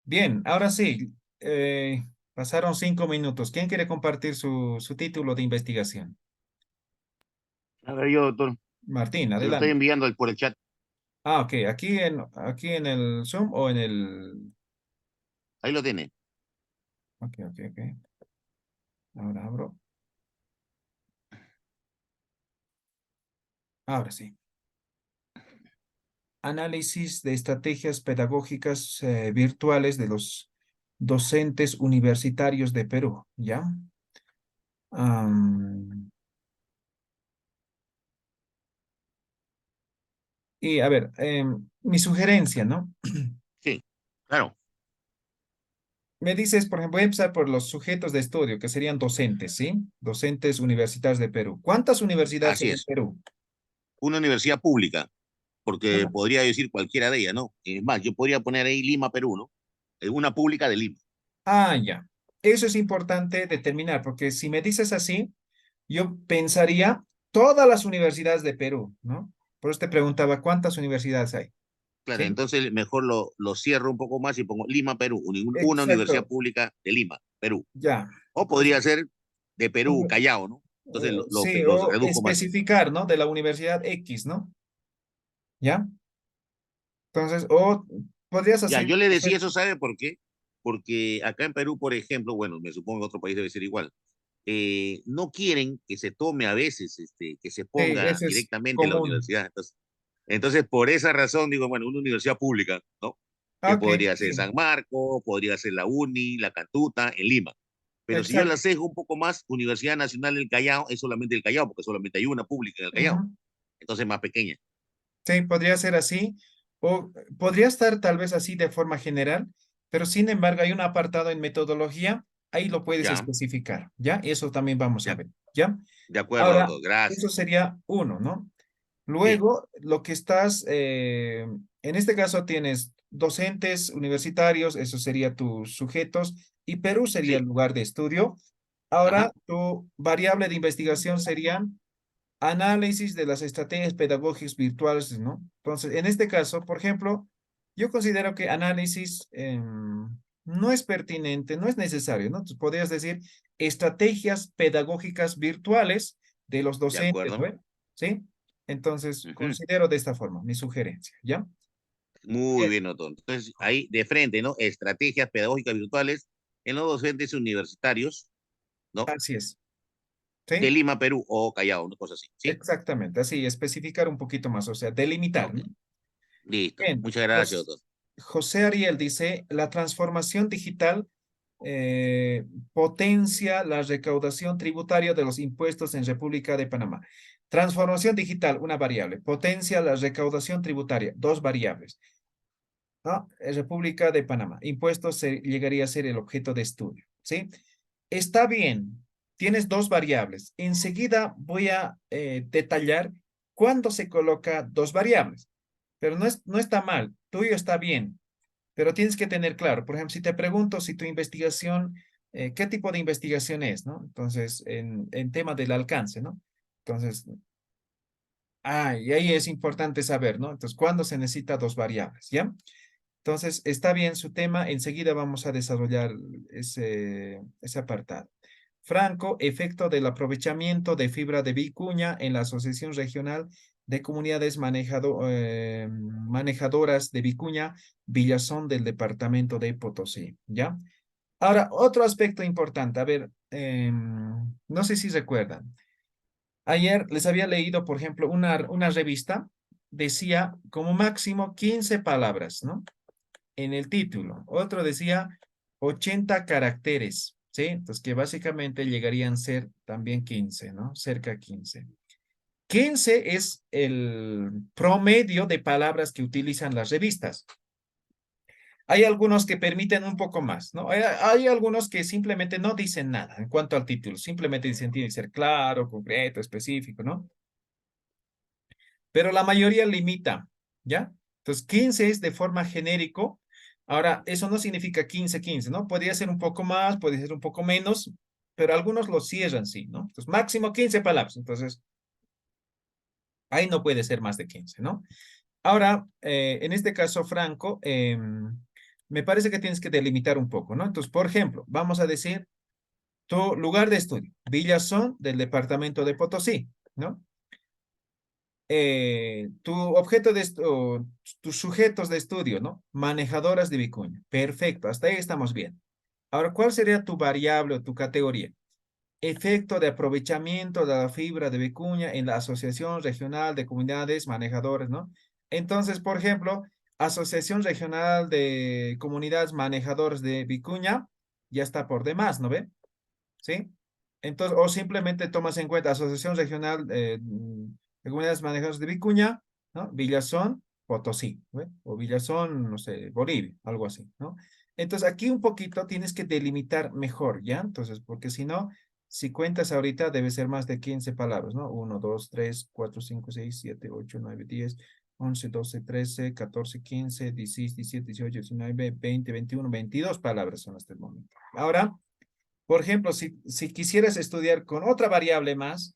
Speaker 1: Bien, ahora sí. Pasaron 5 minutos. ¿Quién quiere compartir su título de investigación?
Speaker 7: A ver, yo, doctor,
Speaker 1: Martín,
Speaker 7: se lo estoy
Speaker 1: adelante.
Speaker 7: enviando por el chat.
Speaker 1: Ah, ok. ¿Aquí en el Zoom o en el...?
Speaker 7: Ahí lo tiene.
Speaker 1: Ok, ok, ok. Ahora abro. Ahora sí. Análisis de estrategias pedagógicas virtuales de los docentes universitarios de Perú, ¿ya? Am, y a ver, mi sugerencia, ¿no?
Speaker 7: Sí, claro,
Speaker 1: Me dices, por ejemplo, voy a empezar por los sujetos de estudio, que serían docentes, ¿sí? Docentes universitarios de Perú. ¿Cuántas universidades
Speaker 7: así
Speaker 1: hay en
Speaker 7: es.
Speaker 1: Perú?
Speaker 7: Una universidad pública, porque
Speaker 1: Una.
Speaker 7: podría decir cualquiera de ellas, ¿no? Es más, yo podría poner ahí Lima, Perú, ¿no? Una pública de Lima.
Speaker 1: Ah, ya. Eso es importante determinar, porque si me dices así, yo pensaría todas las universidades de Perú, ¿no? Por eso te preguntaba cuántas universidades hay,
Speaker 7: Claro,
Speaker 1: ¿sí?
Speaker 7: entonces mejor lo cierro un poco más y pongo Lima, Perú, una universidad
Speaker 1: Exacto,
Speaker 7: pública de Lima, Perú.
Speaker 1: ya.
Speaker 7: O podría ser de Perú,
Speaker 1: Uni-
Speaker 7: Callao, ¿no? Entonces
Speaker 1: sí,
Speaker 7: los
Speaker 1: o
Speaker 7: reduzco más.
Speaker 1: especificar, ¿no? De la Universidad X, ¿no? ¿Ya? Entonces, o podrías
Speaker 7: Ya,
Speaker 1: hacer,
Speaker 7: yo le decía eso, ¿sabe por qué? Porque acá en Perú, por ejemplo, bueno, me supongo que en otro país debe ser igual, no quieren que se tome a veces, que se
Speaker 1: sí,
Speaker 7: ponga
Speaker 1: eso es
Speaker 7: directamente en la
Speaker 1: común.
Speaker 7: universidad. Entonces, por esa razón, digo, bueno, una universidad pública, ¿no?
Speaker 1: Ah,
Speaker 7: Que
Speaker 1: ok,
Speaker 7: podría ser
Speaker 1: sí,
Speaker 7: San Marcos, podría ser la UNI, la Cantuta, en Lima. Pero si yo la
Speaker 1: exacto.
Speaker 7: sesgo un poco más, Universidad Nacional del Callao es solamente el Callao, porque solamente hay una pública en el Callao.
Speaker 1: Ujú.
Speaker 7: Entonces, más pequeña.
Speaker 1: Sí, podría ser así, o podría estar tal vez así de forma general, pero sin embargo hay un apartado en metodología, ahí lo puedes
Speaker 7: Ya,
Speaker 1: especificar, ¿ya? Eso también vamos a
Speaker 7: ya,
Speaker 1: ver, ¿ya?
Speaker 7: de acuerdo,
Speaker 1: Ahora,
Speaker 7: doctor.
Speaker 1: eso
Speaker 7: Gracias.
Speaker 1: sería uno, ¿no?
Speaker 7: Sí,
Speaker 1: Luego, lo que estás, en este caso tienes docentes universitarios, eso sería tus sujetos, y Perú sería el
Speaker 7: sí,
Speaker 1: lugar de estudio.
Speaker 7: ajá,
Speaker 1: Ahora, tu variable de investigación serían análisis de las estrategias pedagógicas virtuales, ¿no? Entonces, en este caso, por ejemplo, yo considero que análisis no es pertinente, no es necesario, ¿no? Entonces, podrías decir estrategias pedagógicas virtuales de los
Speaker 7: de
Speaker 1: docentes,
Speaker 7: acuerdo.
Speaker 1: ¿no? ¿Sí? Entonces,
Speaker 7: Ujú.
Speaker 1: considero de esta forma, mi sugerencia, ¿ya?
Speaker 7: Muy
Speaker 1: Eh,
Speaker 7: bien, doctor. Entonces, ahí de frente, ¿no? Estrategias pedagógicas virtuales en los docentes universitarios, ¿no?
Speaker 1: Así es,
Speaker 7: De
Speaker 1: ¿sí?
Speaker 7: Lima, Perú o Callao, una cosa así, ¿sí?
Speaker 1: Exactamente, así, especificar un poquito más, o sea, delimitar,
Speaker 7: Ok,
Speaker 1: ¿no?
Speaker 7: listo.
Speaker 1: Bien,
Speaker 7: Muchas gracias, doctor.
Speaker 1: José Ariel dice, la transformación digital eh, potencia la recaudación tributaria de los impuestos en República de Panamá. Transformación digital, una variable. Potencia la recaudación tributaria, dos variables. ¿No? República de Panamá. Impuestos llegaría a ser el objeto de estudio. ¿Sí? Está bien. Tienes dos variables. Enseguida voy a detallar cuándo se coloca dos variables. Pero no está mal. Tuyo está bien. Pero tienes que tener claro, por ejemplo, si te pregunto si tu investigación, ¿qué tipo de investigación es, no? Entonces, en tema del alcance, ¿no? Entonces, y ahí es importante saber, ¿no? Entonces, ¿cuándo se necesita dos variables, ya? Entonces, está bien su tema, enseguida vamos a desarrollar ese apartado. Franco, efecto del aprovechamiento de fibra de vicuña en la Asociación Regional de Comunidades Manejadoras de Vicuña, Villazón del Departamento de Potosí, ¿ya? Ahora, otro aspecto importante, a ver, no sé si recuerdan, ayer les había leído, por ejemplo, una revista, decía como máximo 15 palabras, ¿no? En el título. Otro decía 80 caracteres, ¿sí? Entonces, que básicamente llegarían a ser también 15, ¿no? Cerca de 15. 15 es el promedio de palabras que utilizan las revistas. Hay algunos que permiten un poco más, ¿no? Hay algunos que simplemente no dicen nada en cuanto al título, simplemente dicen tiene que ser claro, concreto, específico, ¿no? Pero la mayoría limita, ¿ya? Entonces, 15 es de forma genérico. Ahora, eso no significa 15, 15, ¿no? Podría ser un poco más, puede ser un poco menos, pero algunos lo cierran, sí, ¿no? Entonces, máximo 15 palabras. Entonces, ahí no puede ser más de 15, ¿no? Ahora, en este caso, Franco, me parece que tienes que delimitar un poco, ¿no? Entonces, por ejemplo, vamos a decir tu lugar de estudio, Villazón del departamento de Potosí, ¿no? Tu objeto de estudio, tus sujetos de estudio, ¿no? Manejadoras de vicuña. Perfecto, hasta ahí estamos bien. Ahora, ¿cuál sería tu variable o tu categoría? Efecto de aprovechamiento de la fibra de vicuña en la Asociación Regional de Comunidades Manejadoras, ¿no? Entonces, por ejemplo, Asociación Regional de Comunidades Manejadoras de Vicuña, ya está por demás, ¿no ve? ¿Sí? Entonces, o simplemente tomas en cuenta Asociación Regional de Comunidades Manejadoras de Vicuña, ¿no? Villazón, Potosí, ¿ve? O Villazón, no sé, Bolivia, algo así, ¿no? Entonces, aquí un poquito tienes que delimitar mejor, ¿ya? Entonces, porque si no, si cuentas ahorita, debe ser más de 15 palabras, ¿no? 1, 2, 3, 4, 5, 6, 7, 8, 9, 10, 11, 12, 13, 14, 15, 16, 17, 18, 19, 20, 21, 22 palabras son hasta el momento. Ahora, por ejemplo, si quisieras estudiar con otra variable más,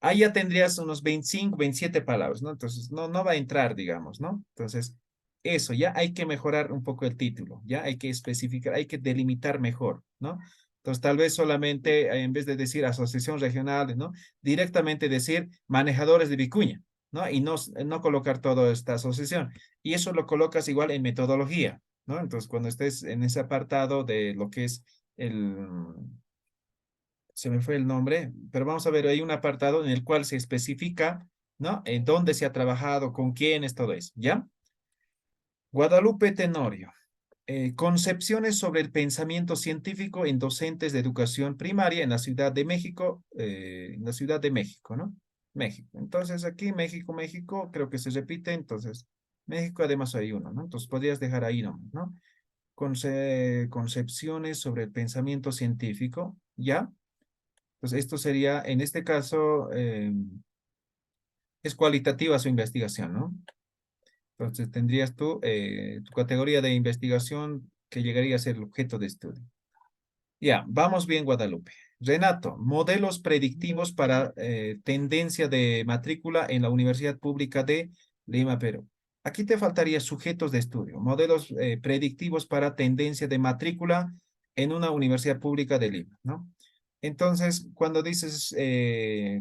Speaker 1: ahí ya tendrías unos 25, 27 palabras, ¿no? Entonces, no va a entrar, digamos, ¿no? Entonces, eso, ya hay que mejorar un poco el título, ya hay que especificar, hay que delimitar mejor, ¿no? Entonces, tal vez solamente, en vez de decir asociación regional, ¿no? Directamente decir manejadores de vicuña, ¿no? Y no colocar toda esta asociación. Y eso lo colocas igual en metodología, ¿no? Entonces, cuando estés en ese apartado de lo que es se me fue el nombre, pero vamos a ver, hay un apartado en el cual se especifica, ¿no? En dónde se ha trabajado, con quiénes, todo eso, ¿ya? Guadalupe Tenorio. Concepciones sobre el pensamiento científico en docentes de educación primaria en la Ciudad de México, ¿no? México. Entonces aquí México, creo que se repite, entonces México además hay uno, ¿no? Entonces podrías dejar ahí nomás, ¿no? Concepciones sobre el pensamiento científico, ¿ya? Pues esto sería, en este caso, es cualitativa su investigación, ¿no? Entonces tendrías tú tu categoría de investigación que llegaría a ser el objeto de estudio. Ya, vamos bien, Guadalupe. Renato, modelos predictivos para tendencia de matrícula en la Universidad Pública de Lima, Perú. Aquí te faltaría sujetos de estudio, modelos predictivos para tendencia de matrícula en una universidad pública de Lima, ¿no? Entonces, cuando dices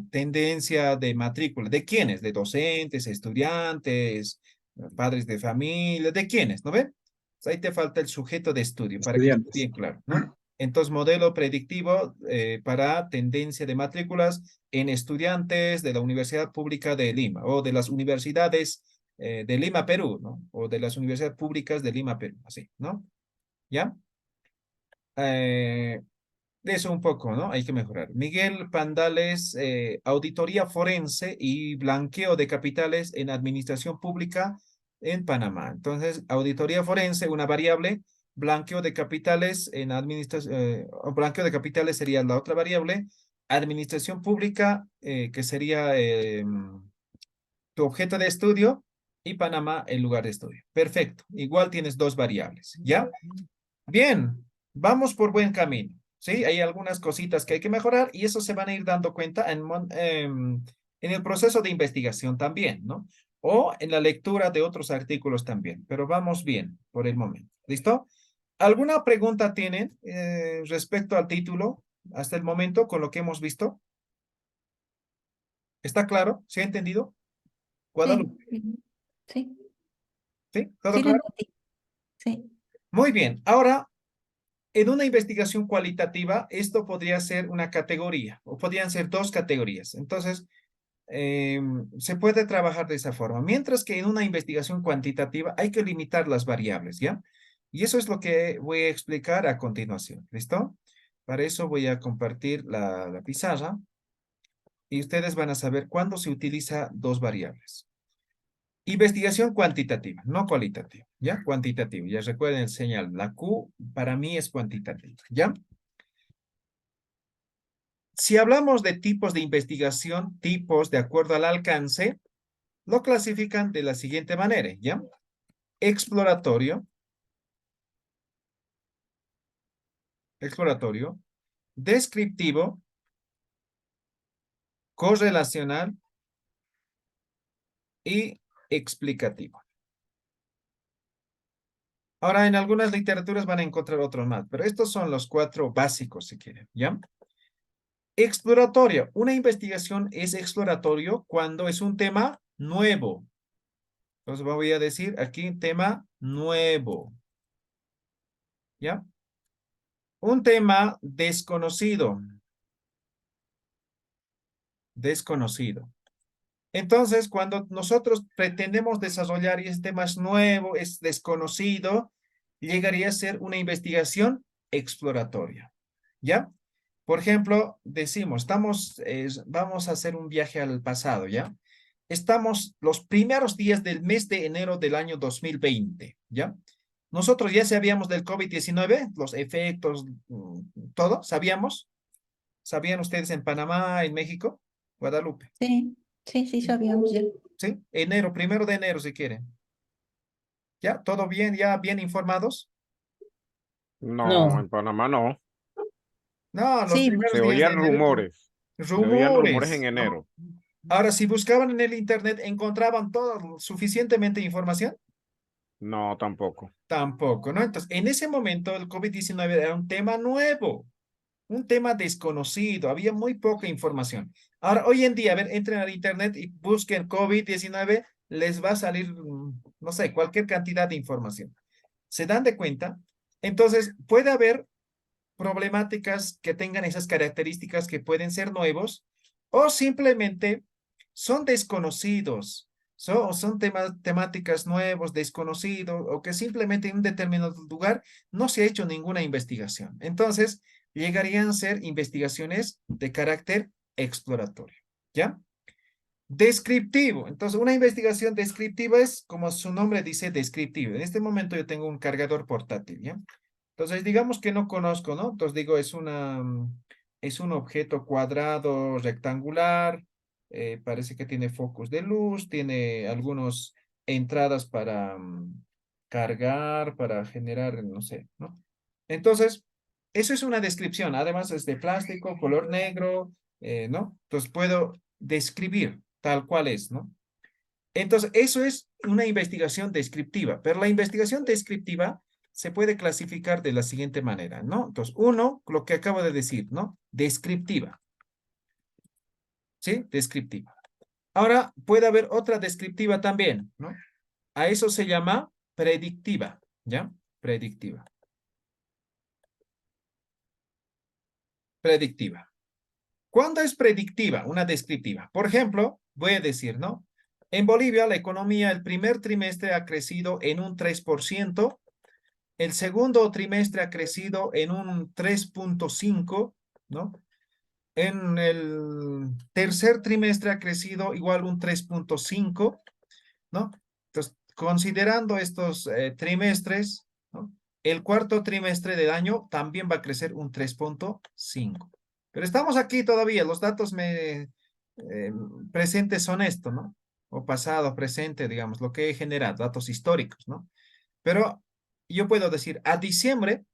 Speaker 1: tendencia de matrícula, ¿de quiénes? ¿De docentes, estudiantes, padres de familia? ¿De quiénes? ¿No ven? Ahí te falta el sujeto de estudio para que esté
Speaker 5: Estudiantes.
Speaker 1: bien claro, ¿no? Entonces, modelo predictivo para tendencia de matrículas en estudiantes de la Universidad Pública de Lima o de las universidades de Lima, Perú, ¿no? O de las universidades públicas de Lima, Perú, así, ¿no? ¿Ya? Eh, de eso un poco, ¿no? Hay que mejorar. Miguel Pandales, auditoría forense y blanqueo de capitales en administración pública en Panamá. Entonces, auditoría forense, una variable, blanqueo de capitales en administración, blanqueo de capitales sería la otra variable, administración pública, que sería tu objeto de estudio, y Panamá el lugar de estudio. Perfecto. Igual tienes dos variables, ¿ya? Bien, vamos por buen camino. Sí, hay algunas cositas que hay que mejorar y eso se van a ir dando cuenta en el proceso de investigación también, ¿no? O en la lectura de otros artículos también, pero vamos bien por el momento. ¿Listo? ¿Alguna pregunta tienen respecto al título hasta el momento con lo que hemos visto? ¿Está claro? ¿Se ha entendido? Guadalupe,
Speaker 3: Sí, sí,
Speaker 1: ¿sí? ¿Todo
Speaker 3: sí lo
Speaker 1: claro?
Speaker 3: entendí. Sí.
Speaker 1: Muy bien. Ahora, en una investigación cualitativa, esto podría ser una categoría o podrían ser dos categorías. Entonces, se puede trabajar de esa forma. Mientras que en una investigación cuantitativa hay que limitar las variables, ¿ya? Y eso es lo que voy a explicar a continuación. ¿Listo? Para eso voy a compartir la pizarra y ustedes van a saber cuándo se utiliza dos variables. Investigación cuantitativa, no cualitativa, ¿ya? Cuantitativa. Ya recuerden el señal. La Q para mí es cuantitativa, ¿ya? Si hablamos de tipos de investigación, tipos de acuerdo al alcance, lo clasifican de la siguiente manera, ¿ya? Exploratorio, descriptivo, correlacional y explicativo. Ahora, en algunas literaturas van a encontrar otros más, pero estos son los 4 básicos, si quieren, ¿ya? Exploratorio. Una investigación es exploratorio cuando es un tema nuevo. Entonces voy a decir aquí tema nuevo. ¿Ya? Un tema desconocido. Desconocido. Entonces, cuando nosotros pretendemos desarrollar y este tema es nuevo, es desconocido, llegaría a ser una investigación exploratoria. ¿Ya? Por ejemplo, decimos, vamos a hacer un viaje al pasado, ¿ya? Estamos los primeros días del mes de enero del año 2020, ¿ya? Nosotros ya sabíamos del COVID-19, los efectos, todo, ¿sabíamos? ¿Sabían ustedes en Panamá, en México? Guadalupe,
Speaker 3: Sí, sabíamos ya.
Speaker 1: ¿sí? Enero, 1 de enero, si quieren. ¿Ya? ¿Todo bien? ¿Ya bien informados?
Speaker 6: No, en Panamá no.
Speaker 1: No, los
Speaker 3: Sí,
Speaker 1: primeros
Speaker 6: Se
Speaker 1: días de
Speaker 6: oían
Speaker 1: enero.
Speaker 6: rumores. Se oían rumores en
Speaker 1: Rumores, ¿no?
Speaker 6: enero.
Speaker 1: Ahora, si buscaban en el internet, ¿encontraban todo suficientemente información?
Speaker 6: No, tampoco.
Speaker 1: Tampoco, ¿no? Entonces, en ese momento el COVID-19 era un tema nuevo, un tema desconocido, había muy poca información. Ahora, hoy en día, a ver, entren al internet y busquen COVID-19, les va a salir, no sé, cualquier cantidad de información. ¿Se dan de cuenta? Entonces, puede haber problemáticas que tengan esas características que pueden ser nuevos o simplemente son desconocidos, son temáticas nuevos, desconocidos o que simplemente en un determinado lugar no se ha hecho ninguna investigación. Entonces, llegarían a ser investigaciones de carácter exploratorio, ¿ya? Descriptivo. Entonces, una investigación descriptiva es, como su nombre dice, descriptivo. En este momento yo tengo un cargador portátil, ¿ya? Entonces, digamos que no conozco, ¿no? Entonces digo, es un objeto cuadrado rectangular, parece que tiene focos de luz, tiene algunas entradas para cargar, para generar, no sé, ¿no? Entonces, eso es una descripción. Además, es de plástico, color negro, ¿no? Entonces, puedo describir tal cual es, ¿no? Entonces, eso es una investigación descriptiva, pero la investigación descriptiva se puede clasificar de la siguiente manera, ¿no? Entonces, uno, lo que acabo de decir, ¿no? Descriptiva. ¿Sí? Descriptiva. Ahora, puede haber otra descriptiva también, ¿no? A eso se llama predictiva, ¿ya? Predictiva. Predictiva. ¿Cuándo es predictiva? Una descriptiva. Por ejemplo, voy a decir, ¿no? En Bolivia, la economía el primer trimestre ha crecido en un 3%, el segundo trimestre ha crecido en un 3.5, ¿no? En el tercer trimestre ha crecido igual un 3.5, ¿no? Entonces, considerando estos trimestres, ¿no? El cuarto trimestre del año también va a crecer un 3.5. Pero estamos aquí todavía, los datos presentes son esto, ¿no? O pasado, presente, digamos, lo que he generado, datos históricos, ¿no? Pero yo puedo decir, a diciembre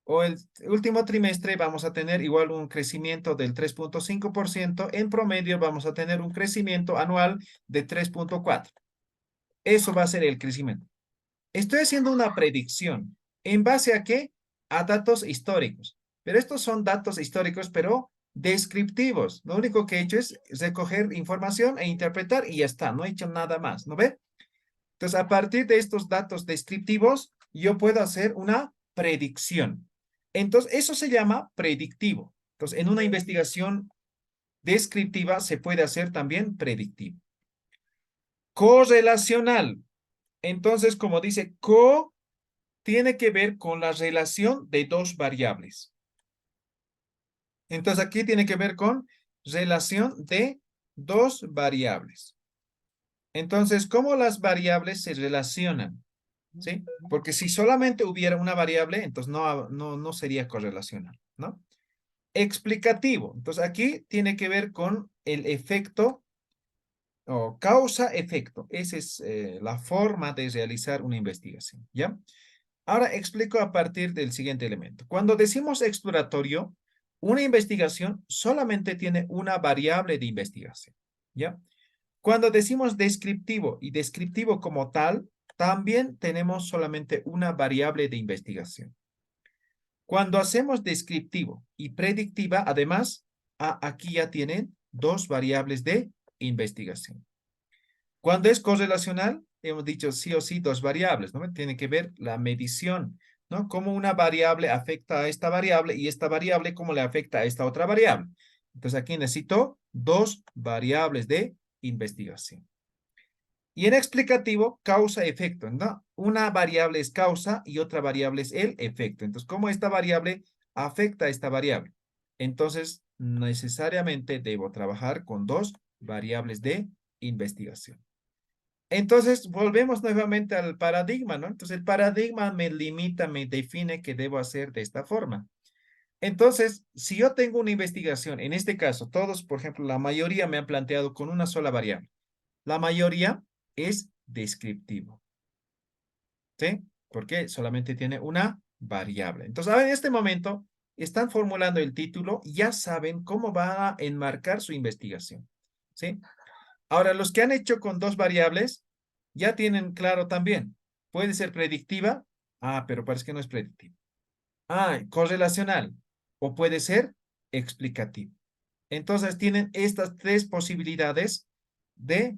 Speaker 1: o el último trimestre vamos a tener igual un crecimiento del 3.5%, en promedio vamos a tener un crecimiento anual de 3.4. Eso va a ser el crecimiento. Estoy haciendo una predicción. ¿En base a qué? A datos históricos. Pero estos son datos históricos, pero descriptivos. Lo único que he hecho es recoger información e interpretar y ya está. No he hecho nada más, ¿no ve? Entonces, a partir de estos datos descriptivos, yo puedo hacer una predicción. Entonces, eso se llama predictivo. Entonces, en una investigación descriptiva se puede hacer también predictivo. Correlacional. Entonces, como dice, tiene que ver con la relación de dos variables. Entonces, aquí tiene que ver con relación de dos variables. Entonces, ¿cómo las variables se relacionan? ¿Sí? Porque si solamente hubiera una variable, entonces no sería correlacional, ¿no? Explicativo. Entonces, aquí tiene que ver con el efecto o causa-efecto. Esa es la forma de realizar una investigación, ¿ya? Ahora explico a partir del siguiente elemento. Cuando decimos exploratorio, una investigación solamente tiene una variable de investigación, ¿ya? Cuando decimos descriptivo y descriptivo como tal, también tenemos solamente una variable de investigación. Cuando hacemos descriptivo y predictiva, además, aquí ya tienen dos variables de investigación. Cuando es correlacional, hemos dicho sí o sí dos variables, ¿no? Tiene que ver la medición, ¿no? Cómo una variable afecta a esta variable y esta variable cómo le afecta a esta otra variable. Entonces aquí necesito dos variables de investigación. Y en explicativo, causa-efecto, ¿no? Una variable es causa y otra variable es el efecto. Entonces, ¿cómo esta variable afecta a esta variable? Entonces, necesariamente debo trabajar con dos variables de investigación. Entonces, volvemos nuevamente al paradigma, ¿no? Entonces, el paradigma me limita, me define que debo hacer de esta forma. Entonces, si yo tengo una investigación, en este caso, todos, por ejemplo, la mayoría me han planteado con una sola variable. La mayoría es descriptivo, ¿sí? Porque solamente tiene una variable. Entonces, ahora en este momento, están formulando el título, ya saben cómo va a enmarcar su investigación, ¿sí? Ahora, los que han hecho con dos variables, ya tienen claro también. Puede ser predictiva. Pero parece que no es predictiva. Correlacional. O puede ser explicativo. Entonces, tienen estas tres posibilidades de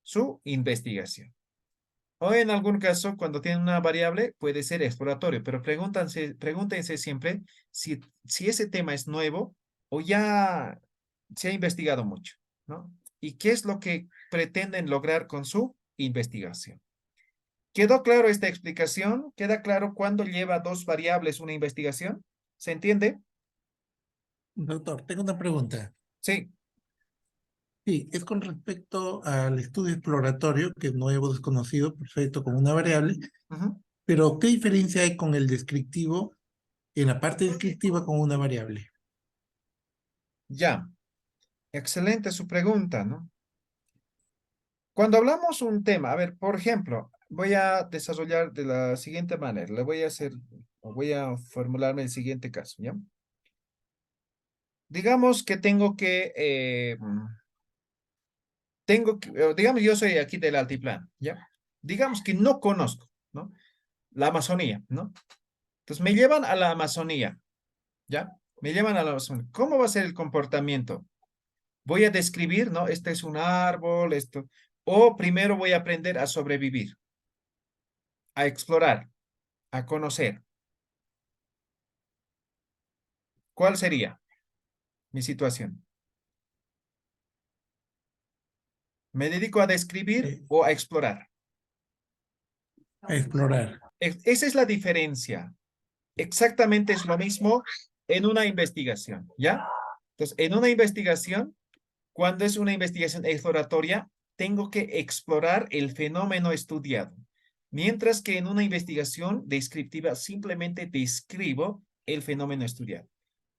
Speaker 1: su investigación. O en algún caso, cuando tienen una variable, puede ser exploratorio, pero pregúntense siempre si ese tema es nuevo o ya se ha investigado mucho, ¿no? ¿Y qué es lo que pretenden lograr con su investigación? ¿Quedó claro esta explicación? ¿Queda claro cuándo lleva dos variables una investigación? ¿Se entiende?
Speaker 8: Doctor, tengo una pregunta.
Speaker 1: Sí.
Speaker 8: Sí, es con respecto al estudio exploratorio, que es nuevo, desconocido, perfecto, con una variable,
Speaker 1: Ujú.
Speaker 8: pero ¿qué diferencia hay con el descriptivo en la parte descriptiva con una variable?
Speaker 1: Ya. Excelente su pregunta, ¿no? Cuando hablamos un tema, a ver, por ejemplo, voy a desarrollar de la siguiente manera. Le voy a hacer, o voy a formularme el siguiente caso, ¿ya? Digamos que digamos, yo soy aquí del altiplano, ¿ya? Digamos que no conozco, ¿no? La Amazonía, ¿no? Entonces me llevan a la Amazonía, ¿ya? Me llevan a la Amazonía. ¿Cómo va a ser el comportamiento? Voy a describir, ¿no? Este es un árbol, esto. O primero voy a aprender a sobrevivir, a explorar, a conocer. ¿Cuál sería mi situación? ¿Me dedico a describir o a explorar?
Speaker 8: A explorar.
Speaker 1: Esa es la diferencia. Exactamente es lo mismo en una investigación, ¿ya? Entonces, en una investigación, cuando es una investigación exploratoria, tengo que explorar el fenómeno estudiado. Mientras que en una investigación descriptiva simplemente describo el fenómeno estudiado.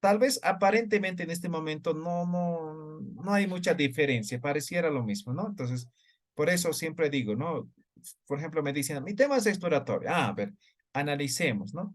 Speaker 1: Tal vez aparentemente en este momento no hay mucha diferencia, pareciera lo mismo, ¿no? Entonces, por eso siempre digo, ¿no? Por ejemplo, me dicen, mi tema es exploratorio. A ver, analicemos, ¿no?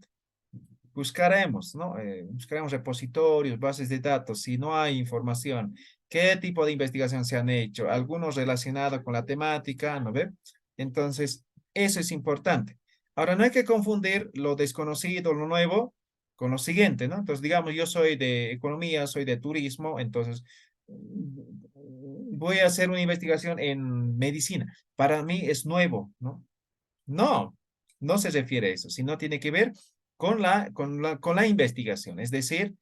Speaker 1: Buscaremos, ¿no? Buscaremos repositorios, bases de datos, si no hay información, qué tipo de investigación se han hecho, algunos relacionados con la temática, ¿no ve? Entonces, eso es importante. Ahora, no hay que confundir lo desconocido, lo nuevo, con lo siguiente, ¿no? Entonces, digamos, yo soy de economía, soy de turismo, entonces voy a hacer una investigación en medicina. Para mí es nuevo, ¿no? No, no se refiere a eso, sino tiene que ver con la investigación. Es decir,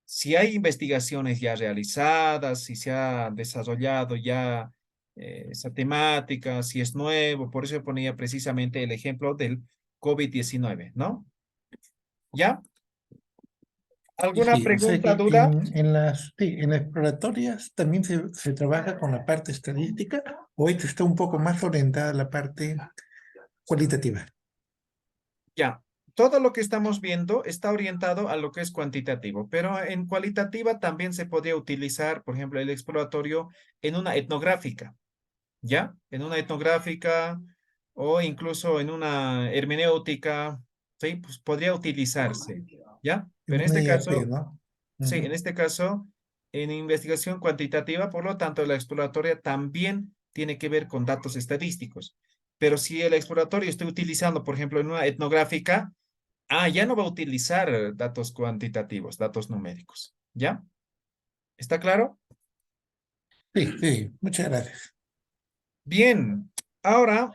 Speaker 1: si hay investigaciones ya realizadas, si se ha desarrollado ya esa temática, si es nuevo, por eso ponía precisamente el ejemplo del COVID-19, ¿no? ¿Ya? ¿Alguna
Speaker 8: Sí, o sea
Speaker 1: pregunta,
Speaker 8: que
Speaker 1: duda?
Speaker 8: en las exploratorias también se trabaja con la parte estadística, o esta está un poco más orientada a la parte cualitativa.
Speaker 1: Ya, todo lo que estamos viendo está orientado a lo que es cuantitativo, pero en cualitativa también se podría utilizar, por ejemplo, el exploratorio en una etnográfica, ¿ya? En una etnográfica o incluso en una hermenéutica, ¿sí? Pues podría utilizarse, ¿ya?
Speaker 8: En
Speaker 1: Pero en
Speaker 8: una
Speaker 1: este
Speaker 8: IAP,
Speaker 1: caso,
Speaker 8: ¿no?
Speaker 1: sí,
Speaker 8: Ujú.
Speaker 1: en este caso, en investigación cuantitativa, por lo tanto, la exploratoria también tiene que ver con datos estadísticos. Pero si el exploratorio estoy utilizando, por ejemplo, en una etnográfica, ya no va a utilizar datos cuantitativos, datos numéricos. ¿Ya? ¿Está claro?
Speaker 8: Sí, sí, muchas gracias.
Speaker 1: Bien. Ahora,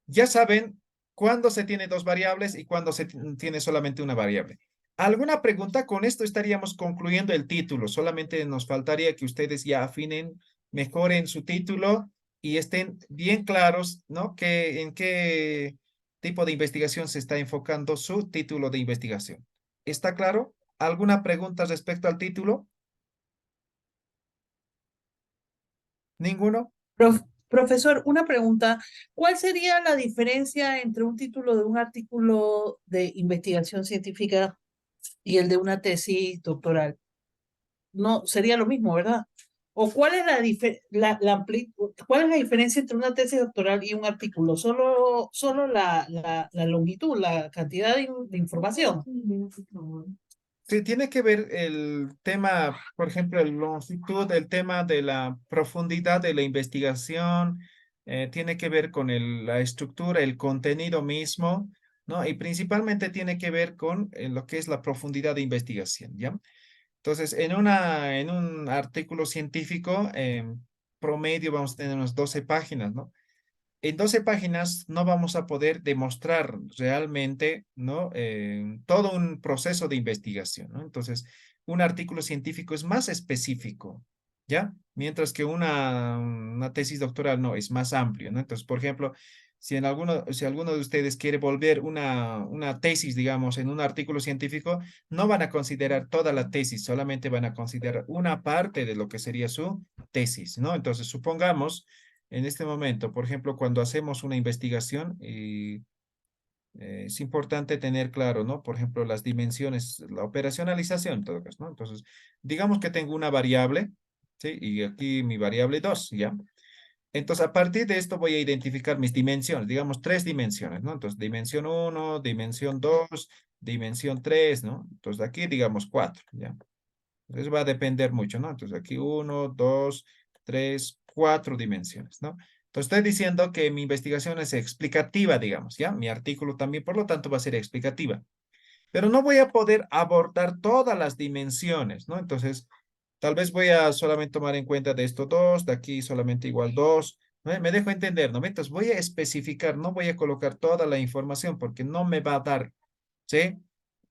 Speaker 1: ya saben cuándo se tiene dos variables y cuándo se tiene solamente una variable. ¿Alguna pregunta? Con esto estaríamos concluyendo el título. Solamente nos faltaría que ustedes ya afinen, mejoren su título y estén bien claros, ¿no? En qué tipo de investigación se está enfocando su título de investigación. ¿Está claro? ¿Alguna pregunta respecto al título? ¿Ninguno?
Speaker 2: Profesor, una pregunta. ¿Cuál sería la diferencia entre un título de un artículo de investigación científica y el de una tesis doctoral? No, sería lo mismo, ¿verdad? ¿O cuál es cuál es la diferencia entre una tesis doctoral y un artículo? Solo la longitud, la cantidad de información.
Speaker 1: Sí, tiene que ver el tema, por ejemplo, la longitud, el tema de la profundidad de la investigación, tiene que ver con la estructura, el contenido mismo, ¿no? Y principalmente tiene que ver con lo que es la profundidad de investigación, ¿ya? Entonces, en un artículo científico, promedio vamos a tener unas 12 páginas, ¿no? En 12 páginas no vamos a poder demostrar realmente, ¿no? Todo un proceso de investigación, ¿no? Entonces, un artículo científico es más específico, ¿ya? Mientras que una tesis doctoral no, es más amplio, ¿no? Entonces, por ejemplo, si alguno de ustedes quiere volver una tesis, digamos, en un artículo científico, no van a considerar toda la tesis, solamente van a considerar una parte de lo que sería su tesis, ¿no? Entonces, supongamos en este momento, por ejemplo, cuando hacemos una investigación, es importante tener claro, ¿no? Por ejemplo, las dimensiones, la operacionalización en todo caso, ¿no? Entonces, digamos que tengo una variable, ¿sí? Y aquí mi variable 2, ¿ya? Entonces, a partir de esto voy a identificar mis dimensiones, digamos 3 dimensiones, ¿no? Entonces, dimensión 1, dimensión 2, dimensión 3, ¿no? Entonces, aquí digamos 4, ¿ya? Entonces va a depender mucho, ¿no? Entonces aquí 1, 2, 3, 4 dimensiones, ¿no? Entonces estoy diciendo que mi investigación es explicativa, digamos, ¿ya? Mi artículo también, por lo tanto, va a ser explicativa. Pero no voy a poder abordar todas las dimensiones, ¿no? Entonces, tal vez voy a solamente tomar en cuenta de estos dos, de aquí solamente igual 2. ¿No? Me dejo entender, ¿no? Entonces voy a especificar, no voy a colocar toda la información porque no me va a dar, ¿sí?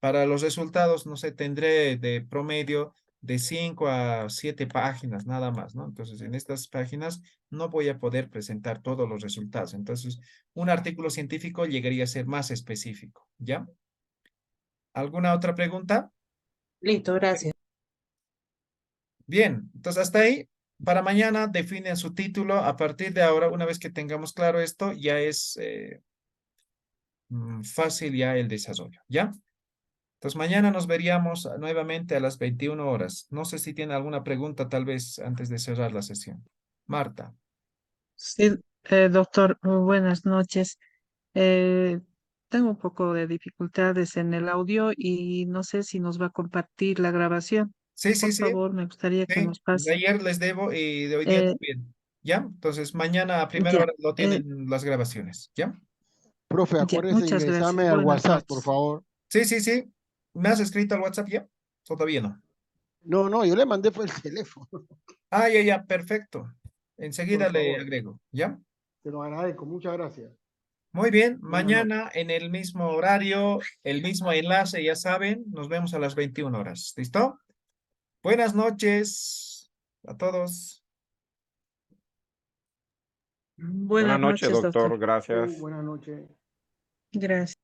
Speaker 1: Para los resultados, no sé, tendré de promedio de 5 a 7 páginas, nada más, ¿no? Entonces, en estas páginas no voy a poder presentar todos los resultados. Entonces, un artículo científico llegaría a ser más específico, ¿ya? ¿Alguna otra pregunta?
Speaker 2: Listo, gracias.
Speaker 1: Bien, entonces hasta ahí. Para mañana definen su título. A partir de ahora, una vez que tengamos claro esto, ya es fácil ya el desarrollo, ¿ya? Entonces mañana nos veríamos nuevamente a las 21 horas. No sé si tiene alguna pregunta tal vez antes de cerrar la sesión. Marta.
Speaker 2: Sí, doctor, buenas noches. Eh, Tengo un poco de dificultades en el audio y no sé si nos va a compartir la grabación.
Speaker 1: Sí, sí,
Speaker 2: Por
Speaker 1: sí,
Speaker 2: favor, me gustaría que
Speaker 1: sí.
Speaker 2: nos
Speaker 1: De
Speaker 2: pase.
Speaker 1: ayer les debo y de hoy día
Speaker 2: Eh,
Speaker 1: también. ¿Ya? Entonces mañana a primera
Speaker 2: ya,
Speaker 1: hora lo tienen las grabaciones. ¿Ya?
Speaker 4: Profe,
Speaker 2: ya,
Speaker 4: acuérdese de
Speaker 2: muchas gracias.
Speaker 4: ingresarme al
Speaker 2: Buenas
Speaker 4: WhatsApp, por
Speaker 2: noches.
Speaker 4: favor.
Speaker 1: Sí, sí, sí. ¿Me has escrito al WhatsApp ya? Todavía no.
Speaker 4: No, no, yo le mandé fue el teléfono,
Speaker 1: Ya, ya, perfecto.
Speaker 4: por
Speaker 1: Enseguida le
Speaker 4: favor.
Speaker 1: agrego, ¿ya?
Speaker 4: Te lo agradezco, muchas gracias.
Speaker 1: Muy bien,
Speaker 4: Buenas noches.
Speaker 1: mañana en el mismo horario, el mismo enlace, ya saben, nos vemos a las 21 horas. ¿Listo? Buenas noches a todos.
Speaker 6: Buenas
Speaker 2: Buenas
Speaker 6: noches,
Speaker 2: noches, doctor.
Speaker 6: doctor. Gracias.
Speaker 4: Buenas noches.
Speaker 2: Gracias.